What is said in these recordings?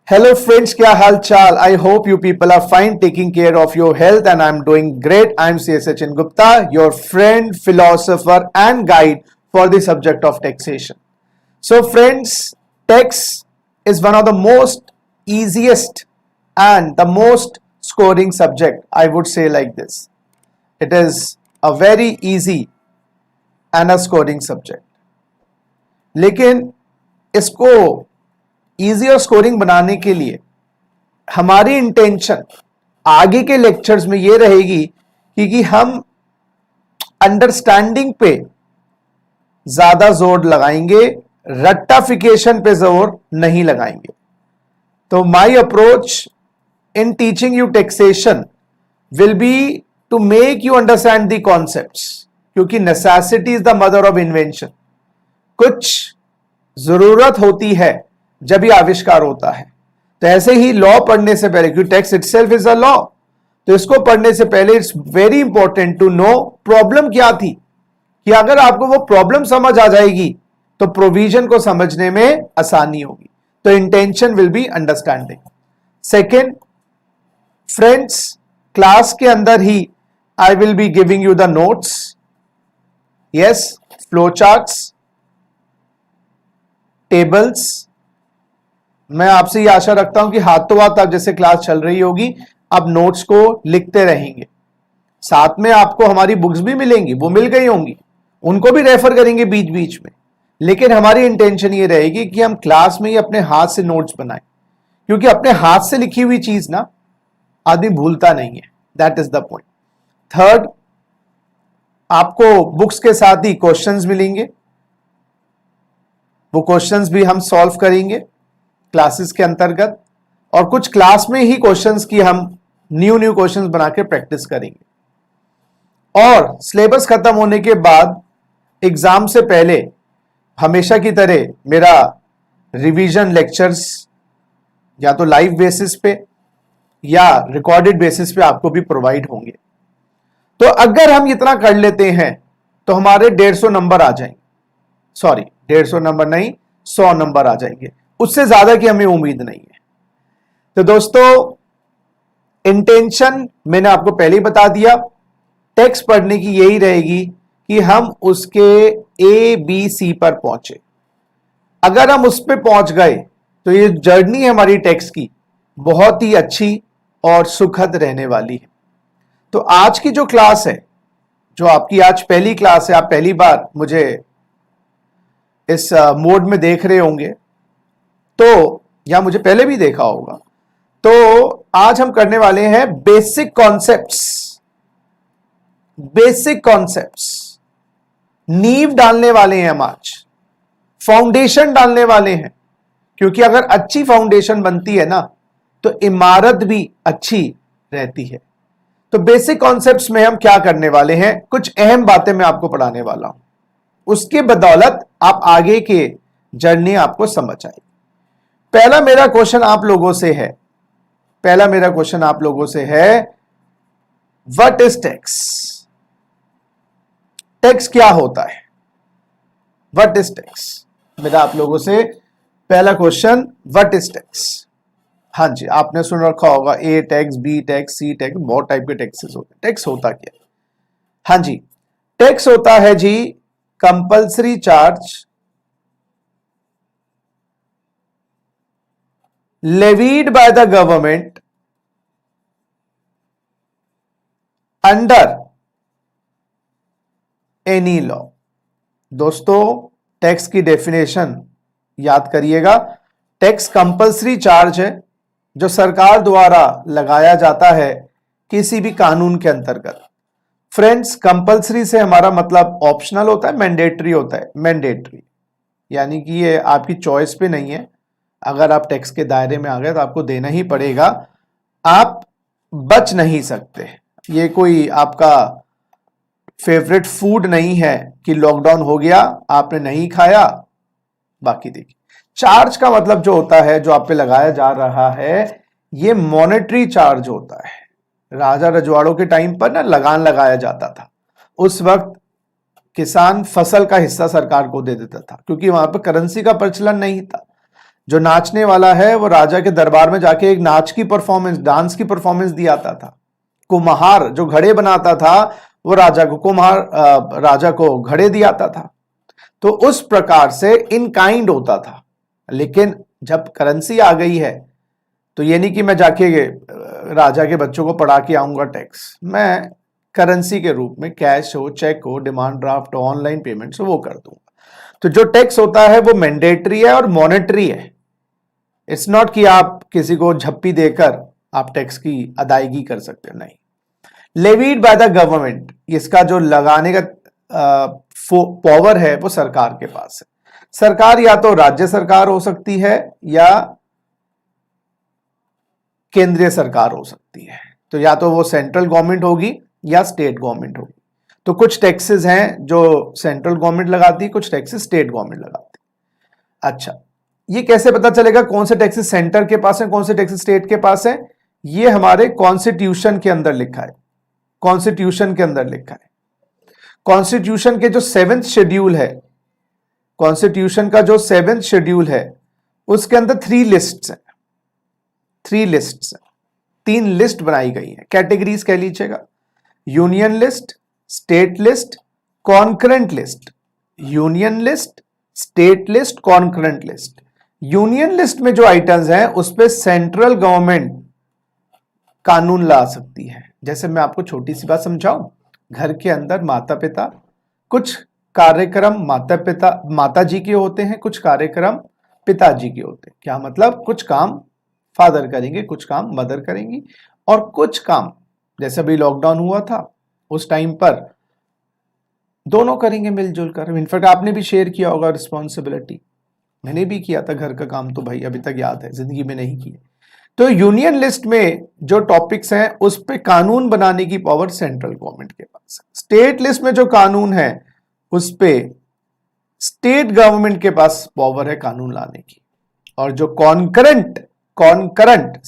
Hello friends, क्या हाल चाल? I hope you people are fine, taking care of your health, and I'm doing great. I'm C.S. Sachin Gupta, your friend, philosopher, and guide for the subject of taxation. So friends, tax is one of the most easiest and the most scoring subject. I would say like this. It is a very easy and a scoring subject. लेकिन इसको easy और scoring बनाने के लिए हमारी intention आगे के lectures में ये रहेगी कि हम अंडरस्टैंडिंग पे ज्यादा जोर लगाएंगे, रट्टाफिकेशन पे जोर नहीं लगाएंगे. तो my approach in teaching you taxation will be to make you understand the concepts, क्योंकि necessity is the mother of invention. कुछ जरूरत होती है जब ये आविष्कार होता है. तो ऐसे ही लॉ पढ़ने से पहले, क्योंकि tax itself is a law, तो इसको पढ़ने से पहले it's very important to know problem क्या थी. कि अगर आपको वो प्रॉब्लम समझ आ जाएगी तो प्रोविजन को समझने में आसानी होगी. तो intention will be understanding. Second friends, class के अंदर ही I will be giving you the notes, yes, flow charts, tables. मैं आपसे ये आशा रखता हूं कि हाथों हाथ आप जैसे क्लास चल रही होगी आप नोट्स को लिखते रहेंगे. साथ में आपको हमारी बुक्स भी मिलेंगी, वो मिल गई होंगी, उनको भी रेफर करेंगे बीच बीच में. लेकिन हमारी इंटेंशन ये रहेगी कि हम क्लास में ही अपने हाथ से नोट्स बनाएं, क्योंकि अपने हाथ से लिखी हुई चीज ना आदमी भूलता नहीं है. That is the point. Third, आपको बुक्स के साथ ही क्वेश्चंस मिलेंगे, वो क्वेश्चंस भी हम सॉल्व करेंगे क्लासेस के अंतर्गत. और कुछ क्लास में ही क्वेश्चंस की हम न्यू क्वेश्चंस बना के प्रैक्टिस करेंगे. और सिलेबस खत्म होने के बाद एग्जाम से पहले हमेशा की तरह मेरा रिवीजन लेक्चर्स या तो लाइव बेसिस पे या रिकॉर्डेड बेसिस पे आपको भी प्रोवाइड होंगे. तो अगर हम इतना कर लेते हैं तो हमारे 150 नंबर आ जाएंगे. सॉरी, 150 नंबर नहीं, 100 नंबर आ जाएंगे. उससे ज्यादा की हमें उम्मीद नहीं है. तो दोस्तों, इंटेंशन मैंने आपको पहले ही बता दिया. टैक्स पढ़ने की यही रहेगी कि हम उसके ABC पर पहुंचे. अगर हम उस पर पहुंच गए तो ये जर्नी है हमारी टैक्स की बहुत ही अच्छी और सुखद रहने वाली है. तो आज की जो क्लास है, जो आपकी आज पहली क्लास है, आप पहली बार मुझे इस मोड में देख रहे होंगे, तो या मुझे पहले भी देखा होगा. तो आज हम करने वाले हैं बेसिक कॉन्सेप्ट्स. बेसिक कॉन्सेप्ट्स, नींव डालने वाले हैं हम आज, फाउंडेशन डालने वाले हैं. क्योंकि अगर अच्छी फाउंडेशन बनती है ना तो इमारत भी अच्छी रहती है. तो बेसिक कॉन्सेप्ट्स में हम क्या करने वाले हैं, कुछ अहम बातें मैं आपको पढ़ाने वाला हूं. उसके बदौलत आप आगे के जर्नी आपको समझ आएगी. पहला मेरा क्वेश्चन आप लोगों से है, व्हाट इज टैक्स? टैक्स क्या होता है? What is tax? मेरा आप लोगों से पहला क्वेश्चन, व्हाट इज टैक्स? हाँ जी, आपने सुन रखा होगा A tax, B tax, C tax, बहुत टाइप के टैक्सेस होते हैं. टैक्स होता क्या? हाँ जी, टैक्स होता है जी compulsory charge levied by the government under any law. दोस्तों, टैक्स की डेफिनेशन याद करिएगा. टैक्स कंपल्सरी चार्ज है जो सरकार द्वारा लगाया जाता है किसी भी कानून के अंतर्गत. फ्रेंड्स, कंपल्सरी से हमारा मतलब ऑप्शनल होता है, मैंडेटरी होता है. मैंडेटरी यानी कि ये आपकी चॉइस पे नहीं है. अगर आप टैक्स के दायरे में आ गए तो आपको देना ही पड़ेगा, आप बच नहीं सकते. ये कोई आपका फेवरेट फूड नहीं है कि लॉकडाउन हो गया आपने नहीं खाया, बाकी देखिए. चार्ज का मतलब जो होता है, जो आप पे लगाया जा रहा है, ये मॉनेटरी चार्ज होता है. राजा रजवाड़ों के टाइम पर ना लगान लगाया जाता था. उस वक्त किसान फसल का हिस्सा सरकार को दे देता था, क्योंकि वहां पर करेंसी का प्रचलन नहीं था. जो नाचने वाला है वो राजा के दरबार में जाके एक नाच की परफॉर्मेंस, डांस की परफॉर्मेंस दियाता था। कुम्हार जो घड़े बनाता था वो राजा को घड़े दियाता था। तो उस प्रकार से इन काइंड होता था। लेकिन जब करेंसी आ गई है तो ये नहीं कि मैं जाके राजा के बच्चों को पढ़ा के आऊंगा टैक्स, मैं करेंसी के रूप में कैश हो, चेक हो, डिमांड ड्राफ्ट हो, ऑनलाइन पेमेंट्स हो, वो कर दूंगा। तो जो टैक्स होता है वो मैंडेटरी है और मॉनेटरी है। इट्स नॉट कि आप किसी को झप्पी देकर आप टैक्स की अदायगी कर सकते हो, नहीं। लेवीड बाय द गवर्नमेंट, इसका जो लगाने का पावर है वो सरकार के पास है। सरकार या तो राज्य सरकार हो सकती है या केंद्रीय सरकार हो सकती है। तो या तो वो सेंट्रल गवर्नमेंट होगी या स्टेट गवर्नमेंट होगी। तो कुछ टैक्सेस हैं जो सेंट्रल गवर्नमेंट लगाती है, कुछ टैक्सेस स्टेट गवर्नमेंट लगाती है। अच्छा, ये कैसे पता चलेगा कौन से टैक्सेस सेंटर के पास है, कौन से टैक्सेस स्टेट के पास है? ये हमारे कॉन्स्टिट्यूशन के अंदर लिखा है। कॉन्स्टिट्यूशन के अंदर लिखा है। कॉन्स्टिट्यूशन के जो 7th शेड्यूल है, कॉन्स्टिट्यूशन का जो 7th शेड्यूल है उसके अंदर 3 लिस्ट्स हैं। 3 लिस्ट्स हैं, 3 लिस्ट बनाई गई है। कैटेगरीज कह लीजिएगा, union list, state list, concurrent list. Union list, state list, concurrent list. Union list में जो आइटम्स हैं उस पे सेंट्रल गवर्नमेंट कानून ला सकती है। जैसे मैं आपको छोटी सी बात समझाऊं, घर के अंदर माता पिता, कुछ कार्यक्रम माता जी के होते हैं, कुछ कार्यक्रम पिताजी के होते हैं। क्या मतलब? कुछ काम फादर करेंगे, कुछ काम मदर करेंगी, और कुछ काम जैसे अभी लॉकडाउन हुआ था उस टाइम पर दोनों करेंगे मिलजुल कर। इनफैक्ट आपने भी शेयर किया होगा रिस्पॉन्सिबिलिटी, मैंने भी किया था घर का काम, तो भाई अभी तक याद है, जिंदगी में नहीं किया। तो यूनियन लिस्ट में जो टॉपिक्स हैं उस पे कानून बनाने की पावर सेंट्रल गवर्नमेंट के पास है। स्टेट लिस्ट में जो कानून है उस पे स्टेट गवर्नमेंट के पास पावर है कानून लाने की। और जो कॉन्करेंट CONCURRENT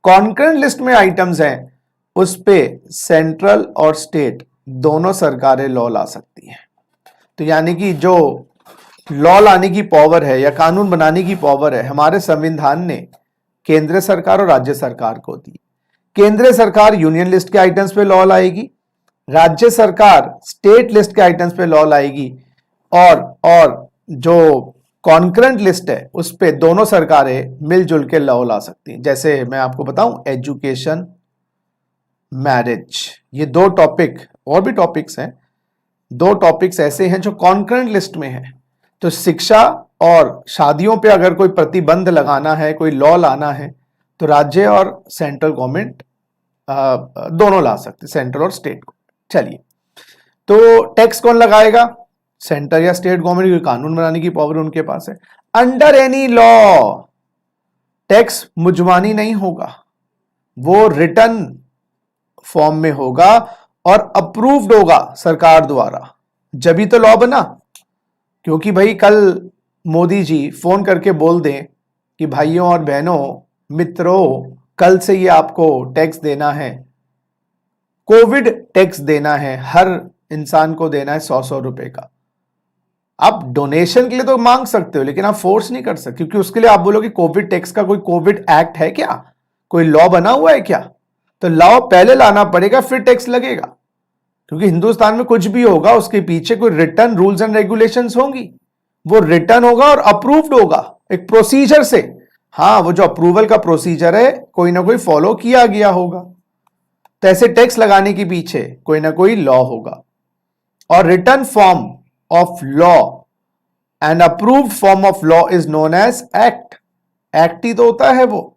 कॉन्करेंट लिस्ट में आइटम्स हैं उस पे सेंट्रल और स्टेट दोनों सरकारें लॉ ला सकती हैं। तो यानी कि जो लॉ लाने की पावर है या कानून बनाने की पावर है, हमारे संविधान ने केंद्र सरकार और राज्य सरकार को दी। केंद्र सरकार यूनियन लिस्ट के आइटम्स पे लॉ लाएगी, राज्य सरकार स्टेट लिस्ट के आइटम्स पे लॉ लाएगी, और जो कॉन्करेंट लिस्ट है उस पे दोनों सरकारें मिलजुल के लॉ ला सकती हैं। जैसे मैं आपको बताऊं, एजुकेशन, मैरिज, ये 2 टॉपिक, और भी टॉपिक्स हैं, 2 टॉपिक्स ऐसे हैं जो कॉन्करेंट लिस्ट में है। तो शिक्षा और शादियों पे अगर कोई प्रतिबंध लगाना है, कोई लॉ लाना है, तो राज्य और सेंट्रल गवर्नमेंट दोनों ला सकते, सेंट्रल और स्टेट को। चलिए, तो टैक्स कौन लगाएगा? सेंटर या स्टेट गवर्नमेंट, कानून बनाने की पावर उनके पास है। अंडर एनी लॉ टैक्स मुजमानी नहीं होगा, वो रिटर्न फॉर्म में होगा और अप्रूव्ड होगा सरकार द्वारा, जब ही तो लॉ बना। क्योंकि भाई कल मोदी जी फोन करके बोल दें कि भाइयों और बहनों, मित्रों, कल से ये आपको टैक्स देना है, कोविड टैक्स देना है, हर इंसान को देना है 100-100 रुपए का। आप डोनेशन के लिए तो मांग सकते हो, लेकिन आप फोर्स नहीं कर सकते, क्योंकि उसके लिए आप बोलोगे कोविड टैक्स का कोई कोविड एक्ट है क्या, कोई लॉ बना हुआ है क्या? तो लॉ पहले लाना पड़ेगा, फिर टैक्स लगेगा। क्योंकि हिंदुस्तान में कुछ भी होगा उसके पीछे कोई रिटर्न रूल्स एंड रेगुलेशंस होंगी, वो रिटर्न होगा और अप्रूव्ड होगा एक प्रोसीजर से। हाँ, वो जो अप्रूवल का प्रोसीजर है कोई ना कोई फॉलो किया गया होगा। तो ऐसे टैक्स लगाने के पीछे कोई ना कोई लॉ होगा। और return form of law and approved form of law is known as act. Act ही तो होता है वो।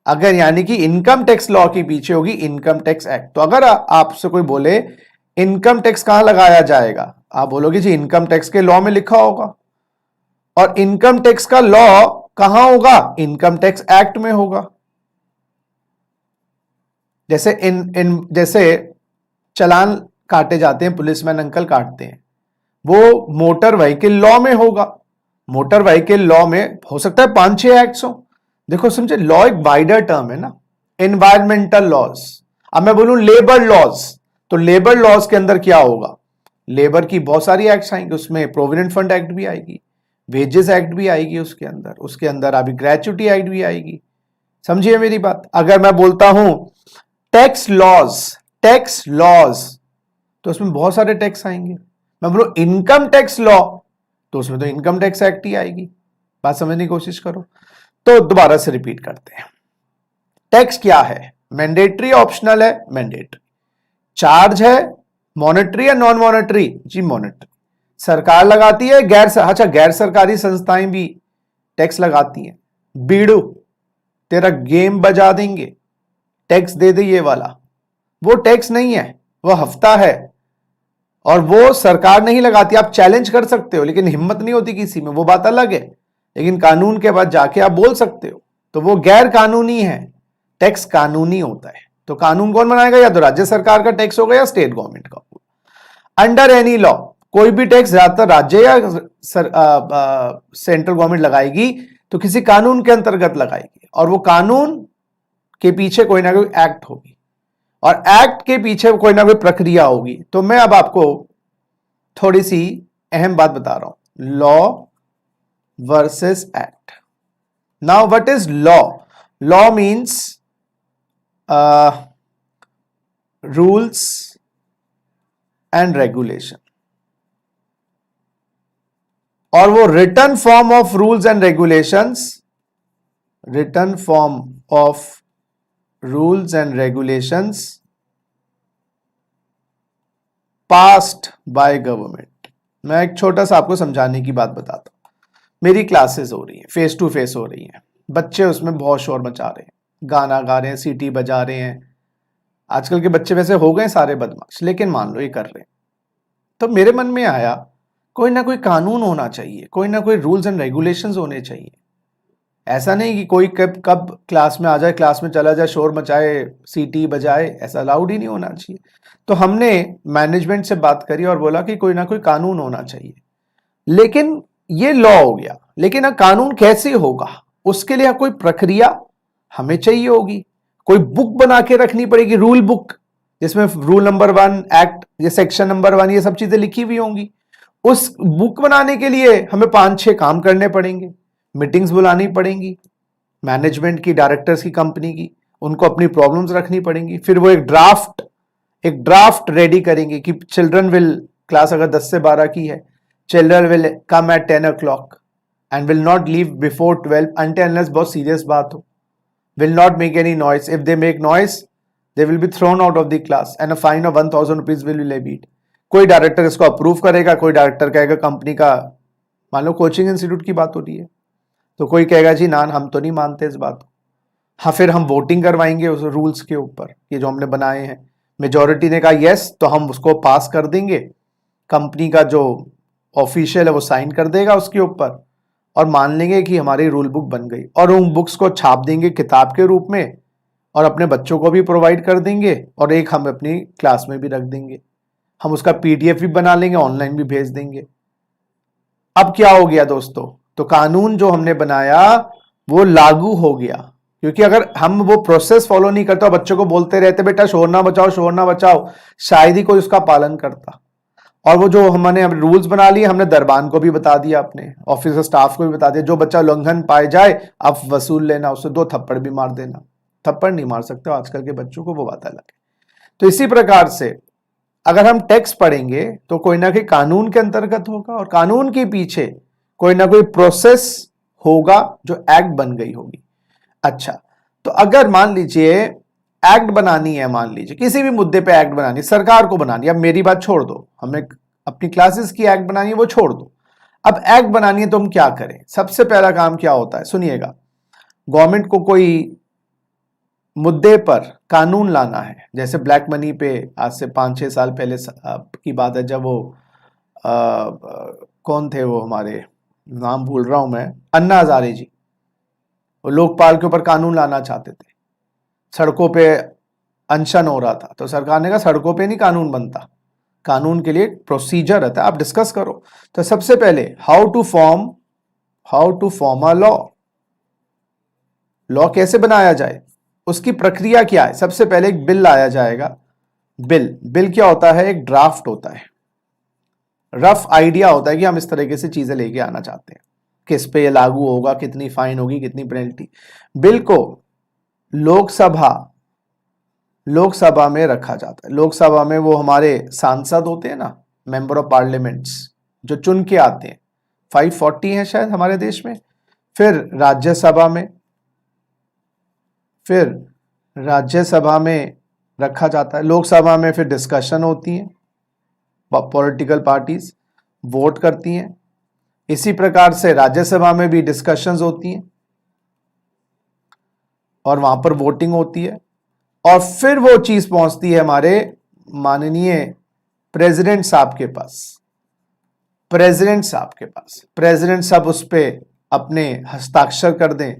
अगर यानी कि इनकम टैक्स लॉ के पीछे होगी इनकम टैक्स एक्ट। तो अगर आपसे कोई बोले इनकम टैक्स कहां लगाया जाएगा, आप बोलोगे जी इनकम टैक्स के लॉ में लिखा होगा। और इनकम टैक्स का लॉ कहां होगा? इनकम टैक्स एक्ट में होगा। जैसे जैसे चालान काटे जाते हैं, पुलिसमैन अंकल काटते हैं, वो मोटर व्हीकल लॉ में होगा। मोटर व्हीकल लॉ में हो सकता है 5-6 एक्ट्स हो। देखो समझे, लॉ एक वाइडर टर्म है ना। एनवायरमेंटल लॉज, अब मैं बोलूं लेबर लॉज, तो लेबर लॉज के अंदर क्या होगा? लेबर की बहुत सारी एक्ट्स आएंगे, उसमें प्रोविडेंट फंड एक्ट भी आएगी, वेजेस एक्ट भी आएगी उसके अंदर अभी ग्रेचुटी एक्ट भी आएगी। समझिए मेरी बात। अगर मैं बोलता हूं टैक्स लॉज तो उसमें बहुत सारे टैक्स आएंगे। मैं बोलूं इनकम टैक्स लॉ तो उसमें तो इनकम टैक्स एक्ट ही आएगी। बात समझने की कोशिश करो। तो दोबारा से रिपीट करते हैं। टैक्स क्या है? मैंडेटरी ऑप्शनल है? मैंडेटरी। चार्ज है मॉनेटरी या नॉन मॉनेटरी? जी मॉनेटरी। सरकार लगाती है, गैर सरकारी संस्थाएं भी टैक्स लगाती हैं। बीड़ू तेरा गेम बजा देंगे, टैक्स दे दे ये वाला, वो टैक्स नहीं है, वो हफ्ता है और वो सरकार नहीं लगाती। आप चैलेंज कर सकते हो लेकिन हिम्मत नहीं होती किसी में, वो बात अलग है। लेकिन कानून के बाद जाके आप बोल सकते हो, तो वो गैर कानूनी है। टैक्स कानूनी होता है। तो कानून कौन बनाएगा? या तो राज्य सरकार का टैक्स होगा या स्टेट गवर्नमेंट का। अंडर एनी लॉ कोई भी टैक्स ज्यादातर राज्य या सेंट्रल गवर्नमेंट लगाएगी तो किसी कानून के अंतर्गत लगाएगी और वो कानून के पीछे कोई ना कोई एक्ट होगी और एक्ट के पीछे कोई ना कोई प्रक्रिया होगी। तो मैं अब आपको थोड़ी सी अहम बात बता रहा हूं, law versus act. Now what is law? Law means rules and regulation, और वो written form of rules and regulations, written form of rules and regulations passed by government. मैं एक छोटा सा आपको समझाने की बात बताता हूं। मेरी क्लासेस हो रही हैं, फेस टू फेस हो रही हैं, बच्चे उसमें बहुत शोर मचा रहे हैं, गाना गा रहे हैं, सीटी बजा रहे हैं। आजकल के बच्चे वैसे हो गए सारे बदमाश, लेकिन मान लो ये कर रहे हैं। तो मेरे मन में आया कोई ना कोई कानून होना चाहिए, कोई ना कोई रूल्स एंड रेगुलेशंस होने चाहिए। ऐसा नहीं कि कोई कब क्लास में आ जाए, क्लास में चला जाए, शोर मचाए, सीटी बजाए, ऐसा अलाउड ही नहीं होना चाहिए। तो हमने मैनेजमेंट से बात करी और बोला कि कोई ना कोई कानून होना चाहिए। लेकिन ये लॉ हो गया, लेकिन कानून कैसे होगा? उसके लिए कोई प्रक्रिया हमें चाहिए होगी, कोई बुक बना के रखनी पड़ेगी, रूल बुक, जिसमें रूल नंबर 1 एक्ट, ये सेक्शन नंबर 1, ये सब चीजें लिखी हुई होंगी। उस बुक बनाने के लिए हमें 5-6 काम करने पड़ेंगे, मीटिंग्स बुलानी पड़ेंगी मैनेजमेंट की, डायरेक्टर्स की, कंपनी की, उनको अपनी प्रॉब्लम्स रखनी पड़ेंगी। फिर वो एक ड्राफ्ट रेडी करेंगे कि चिल्ड्रन विल, क्लास अगर 10 से 12 की है, children will come at 10 o'clock and will not leave before 12 until unless बहुत सीरियस बात हो, will not make any noise. If they make noise, they will be thrown out of the class and a fine of 1000 rupees will be levied. कोई director इसको approve करेगा, कोई director कहेगा company का, मान लो कोचिंग इंस्टीट्यूट की बात हो रही है, तो कोई कहेगा जी ना हम तो नहीं मानते इस बात को। हाँ, फिर हम वोटिंग करवाएंगे उस रूल्स के ऊपर, ये जो हमने बनाए हैं। मेजॉरिटी ने कहा यस, तो हम उसको पास कर देंगे, कंपनी का जो ऑफिशियल है वो साइन कर देगा उसके ऊपर और मान लेंगे कि हमारी रूल बुक बन गई, और उन बुक्स को छाप देंगे किताब के रूप में और अपने बच्चों को भी प्रोवाइड कर देंगे और एक हम अपनी क्लास में भी रख देंगे। हम उसका पीडीएफ भी बना लेंगे, ऑनलाइन भी भेज देंगे। अब क्या हो गया दोस्तों? तो कानून जो हमने बनाया वो लागू हो गया, क्योंकि अगर हम वो प्रोसेस फॉलो नहीं करते और बच्चों को बोलते रहते बेटा शोर ना बचाओ, शोर ना बचाओ, शायद ही कोई उसका पालन करता। और वो जो हमने रूल्स बना लिए, हमने दरबान को भी बता दिया, अपने ऑफिस स्टाफ को भी बता दिया, जो बच्चा उल्लंघन पाए जाए आप वसूल लेना, उससे 2 थप्पड़ भी मार देना। थप्पड़ नहीं मार सकते आजकल के बच्चों को, वो बात अलग है। तो इसी प्रकार से अगर हम टैक्स पढ़ेंगे तो कोई ना कोई कानून के अंतर्गत होगा और कानून के पीछे कोई ना कोई प्रोसेस होगा जो एक्ट बन गई होगी। अच्छा, तो अगर मान लीजिए एक्ट बनानी है, मान लीजिए किसी भी मुद्दे पे एक्ट बनानी, सरकार को बनानी, अब मेरी बात छोड़ दो, हमें अपनी क्लासेस की एक्ट बनानी है वो छोड़ दो। अब एक्ट बनानी है तो हम क्या करें? सबसे पहला काम क्या होता है, सुनिएगा। गवर्नमेंट को कोई मुद्दे पर कानून लाना है, जैसे ब्लैक मनी पे आज से 5-6 साल पहले की बात है, जब वो कौन थे वो, हमारे नाम भूल रहा हूं मैं, अन्ना हजारे जी, वो लोकपाल के ऊपर कानून लाना चाहते थे, सड़कों पे अनशन हो रहा था, तो सरकार ने कहा सड़कों पे नहीं कानून बनता, कानून के लिए प्रोसीजर रहता है, आप डिस्कस करो। तो सबसे पहले how to form a law कैसे बनाया जाए, उसकी प्रक्रिया क्या है। सबसे पहले एक बिल लाया जाएगा। बिल क्या होता है? एक ड्राफ्ट होता है, रफ आइडिया होता है कि हम इस तरीके से चीजें लेके आना चाहते हैं। किस पे ये लागू होगा, कितनी फाइन होगी, कितनी पेनल्टी। बिल को लोकसभा में रखा जाता है। लोकसभा में वो हमारे सांसद होते हैं ना, मेंबर ऑफ पार्लियामेंट्स, जो चुन के आते हैं, 540 हैं शायद हमारे देश में। फिर राज्यसभा में रखा जाता है। लोकसभा में फिर डिस्कशन होती है, पॉलिटिकल पार्टीज वोट करती हैं। इसी प्रकार से राज्यसभा में भी डिस्कशंस होती हैं और वहां पर वोटिंग होती है, और फिर वो चीज पहुंचती है हमारे माननीय प्रेसिडेंट साहब के पास। प्रेसिडेंट साहब उस पे अपने हस्ताक्षर कर दें,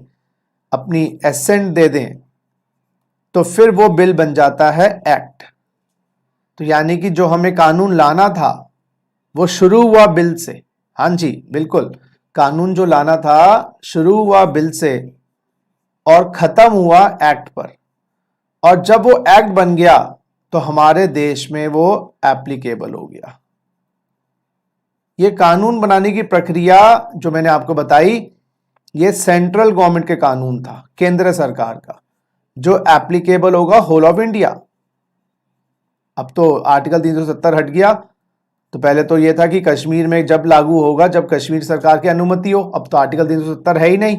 अपनी एसेंट दे दें, तो फिर वो बिल बन जाता है एक्ट। तो यानी कि जो हमें कानून लाना था वो शुरू हुआ बिल से। हाँ जी बिल्कुल, कानून जो लाना था शुरू हुआ बिल से और खत्म हुआ एक्ट पर, और जब वो एक्ट बन गया तो हमारे देश में वो एप्लीकेबल हो गया। ये कानून बनाने की प्रक्रिया जो मैंने आपको बताई, ये सेंट्रल गवर्नमेंट के कानून था, केंद्र सरकार का, जो एप्लीकेबल होगा होल ऑफ इंडिया। अब तो आर्टिकल 370 हट गया, तो पहले तो ये था कि कश्मीर में जब लागू होगा जब कश्मीर सरकार की अनुमति हो। अब तो आर्टिकल 370 है ही नहीं,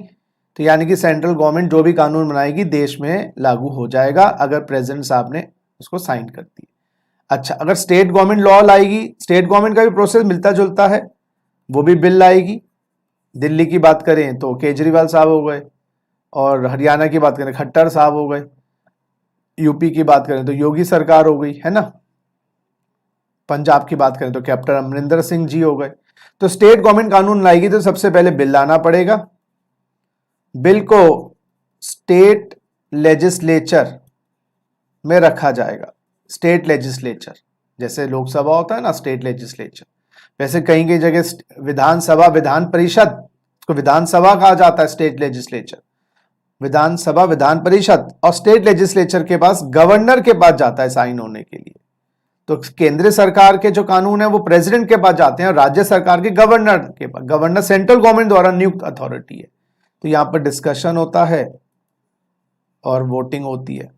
तो यानी कि सेंट्रल गवर्नमेंट जो भी कानून बनाएगी देश में लागू हो जाएगा अगर प्रेसिडेंट साहब ने उसको साइन कर दी। अच्छा, अगर स्टेट गवर्नमेंट लॉ लाएगी, स्टेट गवर्नमेंट का भी प्रोसेस मिलता जुलता है, वो भी बिल लाएगी। दिल्ली की बात करें तो केजरीवाल साहब हो गए, और हरियाणा की बात करें खट्टर साहब हो गए, यूपी की बात करें तो योगी सरकार हो गई, है ना, पंजाब की बात करें तो कैप्टन अमरिंदर सिंह जी हो गए। तो स्टेट गवर्नमेंट कानून लाएगी तो सबसे पहले बिल लाना पड़ेगा। बिल को स्टेट लेजिस्लेचर में रखा जाएगा। स्टेट लेजिस्लेचर, जैसे लोकसभा होता है ना स्टेट लेजिस्लेचर, वैसे कहीं कहीं जगह विधानसभा, विधान परिषद को विधानसभा कहा जाता है, स्टेट लेजिस्लेचर, विधानसभा, विधान परिषद, और स्टेट लेजिस्लेचर के पास, गवर्नर के पास जाता है साइन होने के लिए। तो केंद्र सरकार के जो कानून है वो प्रेसिडेंट के पास जाते हैं, और राज्य सरकार के गवर्नर के पास। गवर्नर सेंट्रल गवर्नमेंट द्वारा नियुक्त अथॉरिटी है। तो यहां पर डिस्कशन होता है और वोटिंग होती है।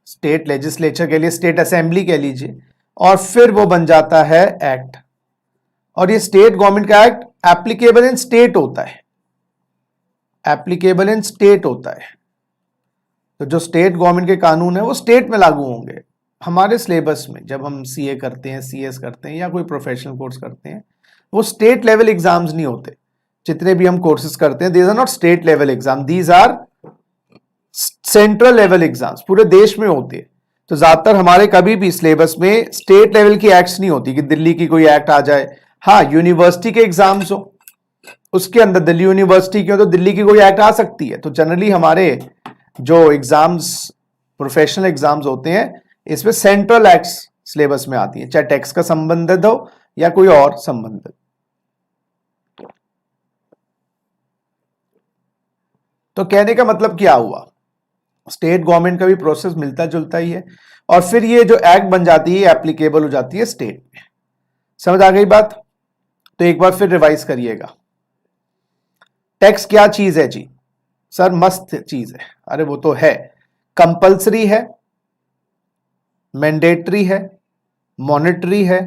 स्टेट लेजिस्लेचर के लिए स्टेट असेंबली कह लीजिए, और फिर वो बन जाता है एक्ट। और ये स्टेट गवर्नमेंट का एक्ट एप्लीकेबल इन स्टेट होता है, एप्लीकेबल इन स्टेट होता है। तो जो स्टेट गवर्नमेंट के कानून है वो स्टेट में लागू होंगे। हमारे सिलेबस में जब हम सीए करते हैं, सीएस करते हैं, या कोई प्रोफेशनल कोर्स करते हैं, वो स्टेट लेवल एग्जाम्स नहीं होते। जितने भी हम कोर्सेज करते हैं, these are not state level exam, these are central level exams, पूरे देश में होते हैं। तो ज्यादातर हमारे कभी भी सिलेबस में स्टेट लेवल की एक्ट्स नहीं होती कि दिल्ली की कोई एक्ट आ जाए। हाँ, यूनिवर्सिटी के एग्जाम्स हो, उसके अंदर दिल्ली यूनिवर्सिटी की हो तो दिल्ली की कोई एक्ट आ सकती है। तो जनरली हमारे जो एग्जाम्स, प्रोफेशनल एग्जाम्स होते हैं, इसमें सेंट्रल एक्ट्स सिलेबस में आती है, चाहे टैक्स का संबंधित हो या कोई और संबंधित। तो कहने का मतलब क्या हुआ, स्टेट गवर्नमेंट का भी प्रोसेस मिलता जुलता ही है, और फिर ये जो एक्ट बन जाती है एप्लीकेबल हो जाती है स्टेट में। समझ आ गई बात? तो एक बार फिर रिवाइज करिएगा। टैक्स क्या चीज है जी? सर मस्त चीज है। अरे वो तो है, कंपल्सरी है, मैंडेटरी है, मॉनेटरी है,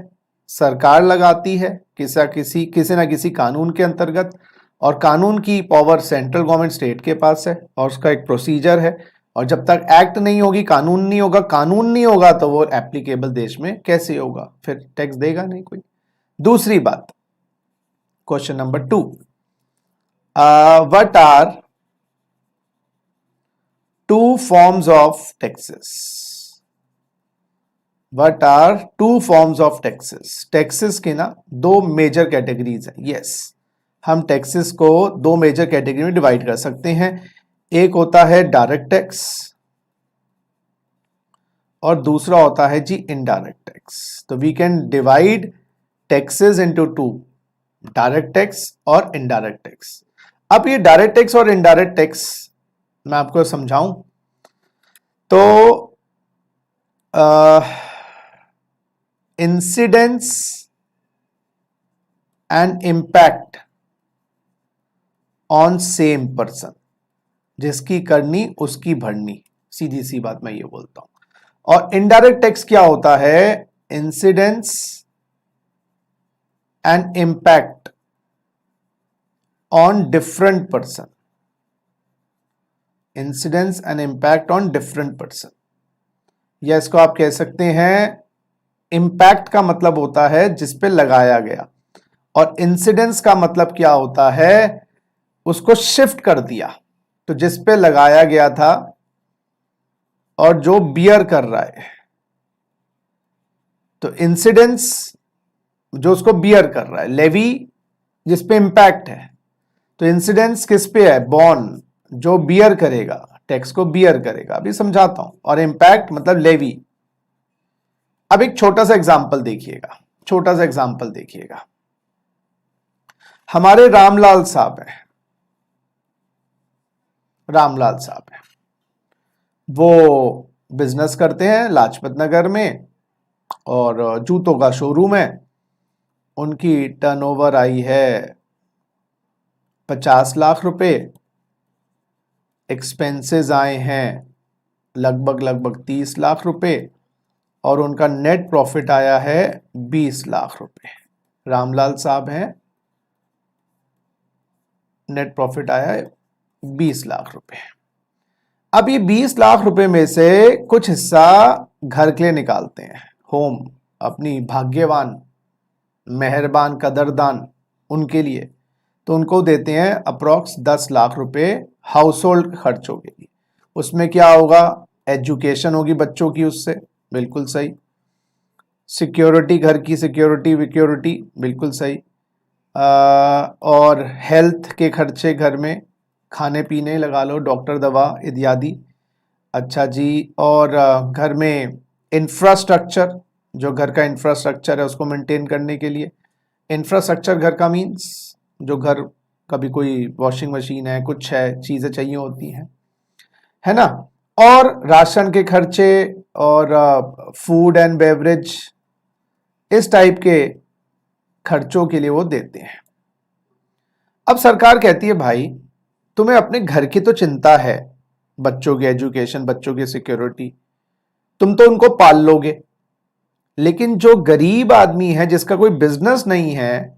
सरकार लगाती है किसी ना किसी कानून के अंतर्गत, और कानून की पावर सेंट्रल गवर्नमेंट, स्टेट के पास है, और उसका एक प्रोसीजर है। और जब तक एक्ट नहीं होगी, कानून नहीं होगा तो वो एप्लीकेबल देश में कैसे होगा? फिर टैक्स देगा नहीं कोई। दूसरी बात, question number 2, what are two forms of taxes? What are two forms of taxes? Taxes के ना दो मेजर कैटेगरीज हैं। यस, हम टैक्सेस को दो मेजर कैटेगरी में डिवाइड कर सकते हैं। एक होता है डायरेक्ट टैक्स, और दूसरा होता है जी इनडायरेक्ट टैक्स। तो we can divide taxes into two, direct tax और इनडायरेक्ट टैक्स। अब ये डायरेक्ट टैक्स और इनडायरेक्ट टैक्स मैं आपको समझाऊं तो incidence and impact on same person, जिसकी करनी उसकी भरनी, सीधी सी बात मैं ये बोलता हूं। और इनडायरेक्ट टैक्स क्या होता है? Incidence and impact on different person, incidence and impact on different person, या इसको आप कह सकते हैं इम्पैक्ट का मतलब होता है जिस पे लगाया गया, और इंसिडेंस का मतलब क्या होता है? उसको शिफ्ट कर दिया, तो जिस पे लगाया गया था और जो बियर कर रहा है। तो इंसिडेंस जो उसको बियर कर रहा है, लेवी जिस पे इंपैक्ट है, तो इंसिडेंस किस पे है? बॉर्न, जो बियर करेगा, टैक्स को बियर करेगा। अभी समझाता हूं। और इंपैक्ट मतलब लेवी। अब एक छोटा सा एग्जांपल देखिएगा, छोटा सा एग्जांपल देखिएगा। हमारे रामलाल साहब हैं, रामलाल साहब हैं, वो बिजनेस करते हैं लाजपत नगर में और जूतों का शोरूम है। उनकी टर्नओवर आई है 50 लाख रुपए, एक्सपेंसेस आए हैं लगभग 30 लाख रुपए, और उनका नेट प्रॉफिट आया है 20 लाख रुपए। रामलाल साहब हैं, नेट प्रॉफिट आया है 20 लाख रुपए। अब ये 20 लाख रुपए में से कुछ हिस्सा घर के लिए निकालते हैं, होम, अपनी भाग्यवान, मेहरबान, कदरदान उनके लिए, तो उनको देते हैं अप्रॉक्स 10 लाख रुपए हाउस होल्ड खर्चों के लिए। उसमें क्या होगा? एजुकेशन होगी बच्चों की, उससे बिल्कुल सही। सिक्योरिटी, घर की सिक्योरिटी विक्योरिटी, बिल्कुल सही। और हेल्थ के खर्चे, घर में खाने पीने लगा लो, डॉक्टर, दवा इत्यादि। अच्छा जी। और घर में इंफ्रास्ट्रक्चर, जो घर का इंफ्रास्ट्रक्चर है उसको मेंटेन करने के लिए। इंफ्रास्ट्रक्चर घर का मीन्स जो घर, कभी कोई वॉशिंग मशीन है, कुछ है, चीजें चाहिए होती हैं, है ना। और राशन के खर्चे और फूड एंड बेवरेज, इस टाइप के खर्चों के लिए वो देते हैं। अब सरकार कहती है भाई तुम्हें अपने घर की तो चिंता है, बच्चों की एजुकेशन, बच्चों की सिक्योरिटी, तुम तो उनको पाल लोगे, लेकिन जो गरीब आदमी है जिसका कोई बिजनेस नहीं है,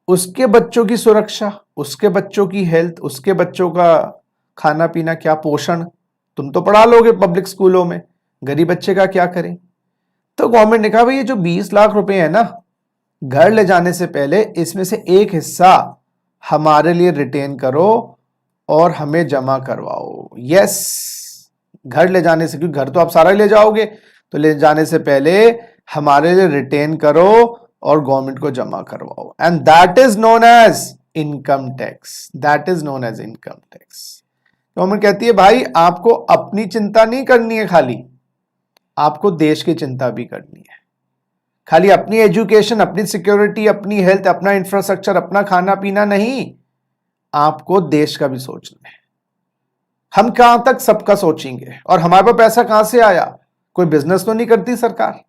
उसके बच्चों की सुरक्षा, उसके बच्चों की हेल्थ, उसके बच्चों का खाना पीना, क्या पोषण, तुम तो पढ़ा लोगे पब्लिक स्कूलों में, गरीब बच्चे का क्या करें? तो गवर्नमेंट ने कहा भाई ये जो 20 लाख रुपए है ना, घर ले जाने से पहले इसमें से एक हिस्सा हमारे लिए रिटेन करो और हमें जमा करवाओ। यस, घर ले जाने से, क्योंकि घर तो आप सारा ले जाओगे, तो ले जाने से पहले हमारे लिए रिटेन करो और गवर्नमेंट को जमा करवाओ। And that is known as income tax, that is known as income tax. Government कहती है भाई आपको अपनी चिंता नहीं करनी है, खाली आपको देश की चिंता भी करनी है। खाली अपनी एजुकेशन, अपनी सिक्योरिटी, अपनी हेल्थ, अपना इंफ्रास्ट्रक्चर, अपना खाना पीना नहीं, आपको देश का भी सोचना है। हम कहां तक सबका सोचेंगे? और हमारे पास पैसा कहां से आया? कोई बिजनेस तो नहीं करती सरकार,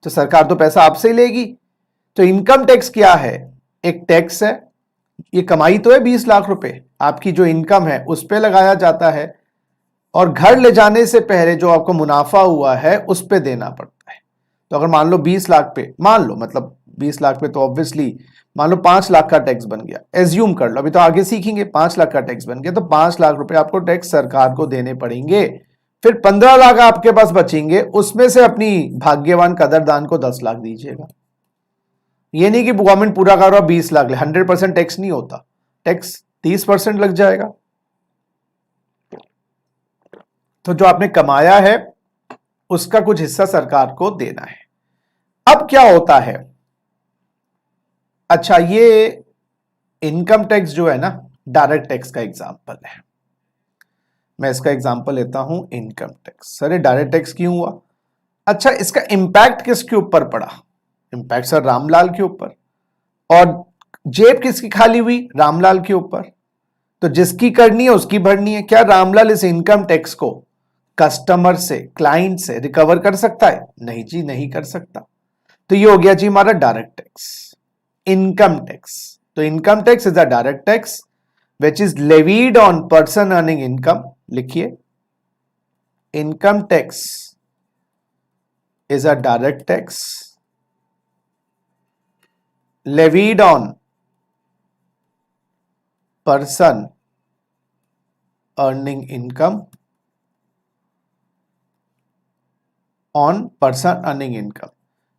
तो सरकार तो पैसा आपसे ही लेगी। तो इनकम टैक्स क्या है? एक टैक्स है, ये कमाई तो है 20 लाख रुपए, आपकी जो इनकम है उस पे लगाया जाता है, और घर ले जाने से पहले जो आपको मुनाफा हुआ है उस पे देना पड़ता है। तो अगर मान लो 20 लाख पे, मान लो, मतलब 20 लाख पे तो ऑब्वियसली मान लो 5 लाख का टैक्स बन गया, एज्यूम कर लो, अभी तो आगे सीखेंगे। 5 लाख का टैक्स बन गया तो 5 लाख रुपए आपको टैक्स सरकार को देने पड़ेंगे। फिर 15 लाख आपके पास बचेंगे, उसमें से अपनी भाग्यवान कदरदान को 10 लाख दीजिएगा। ये नहीं कि गवर्नमेंट पूरा कर रहा 20 लाख, 100% टैक्स नहीं होता, टैक्स 30% लग जाएगा। तो जो आपने कमाया है उसका कुछ हिस्सा सरकार को देना है। अब क्या होता है? अच्छा, ये इनकम टैक्स जो है ना, डायरेक्ट टैक्स का एग्जांपल है। मैं इसका एग्जांपल लेता हूं, इनकम टैक्स। सर ये डायरेक्ट टैक्स क्यों हुआ? अच्छा, इसका इंपैक्ट किसके ऊपर पड़ा? इंपैक्ट सर रामलाल के ऊपर। और जेब किसकी खाली हुई? रामलाल के ऊपर। तो जिसकी करनी है उसकी भरनी है। क्या रामलाल इस इनकम टैक्स को कस्टमर से, क्लाइंट से रिकवर कर सकता है? नहीं जी, नहीं कर सकता। तो ये हो गया जी हमारा डायरेक्ट टैक्स। Income tax. तो income tax is a direct tax which is levied on person earning income. लिखिए, income tax is a direct tax levied on person earning income on person earning income।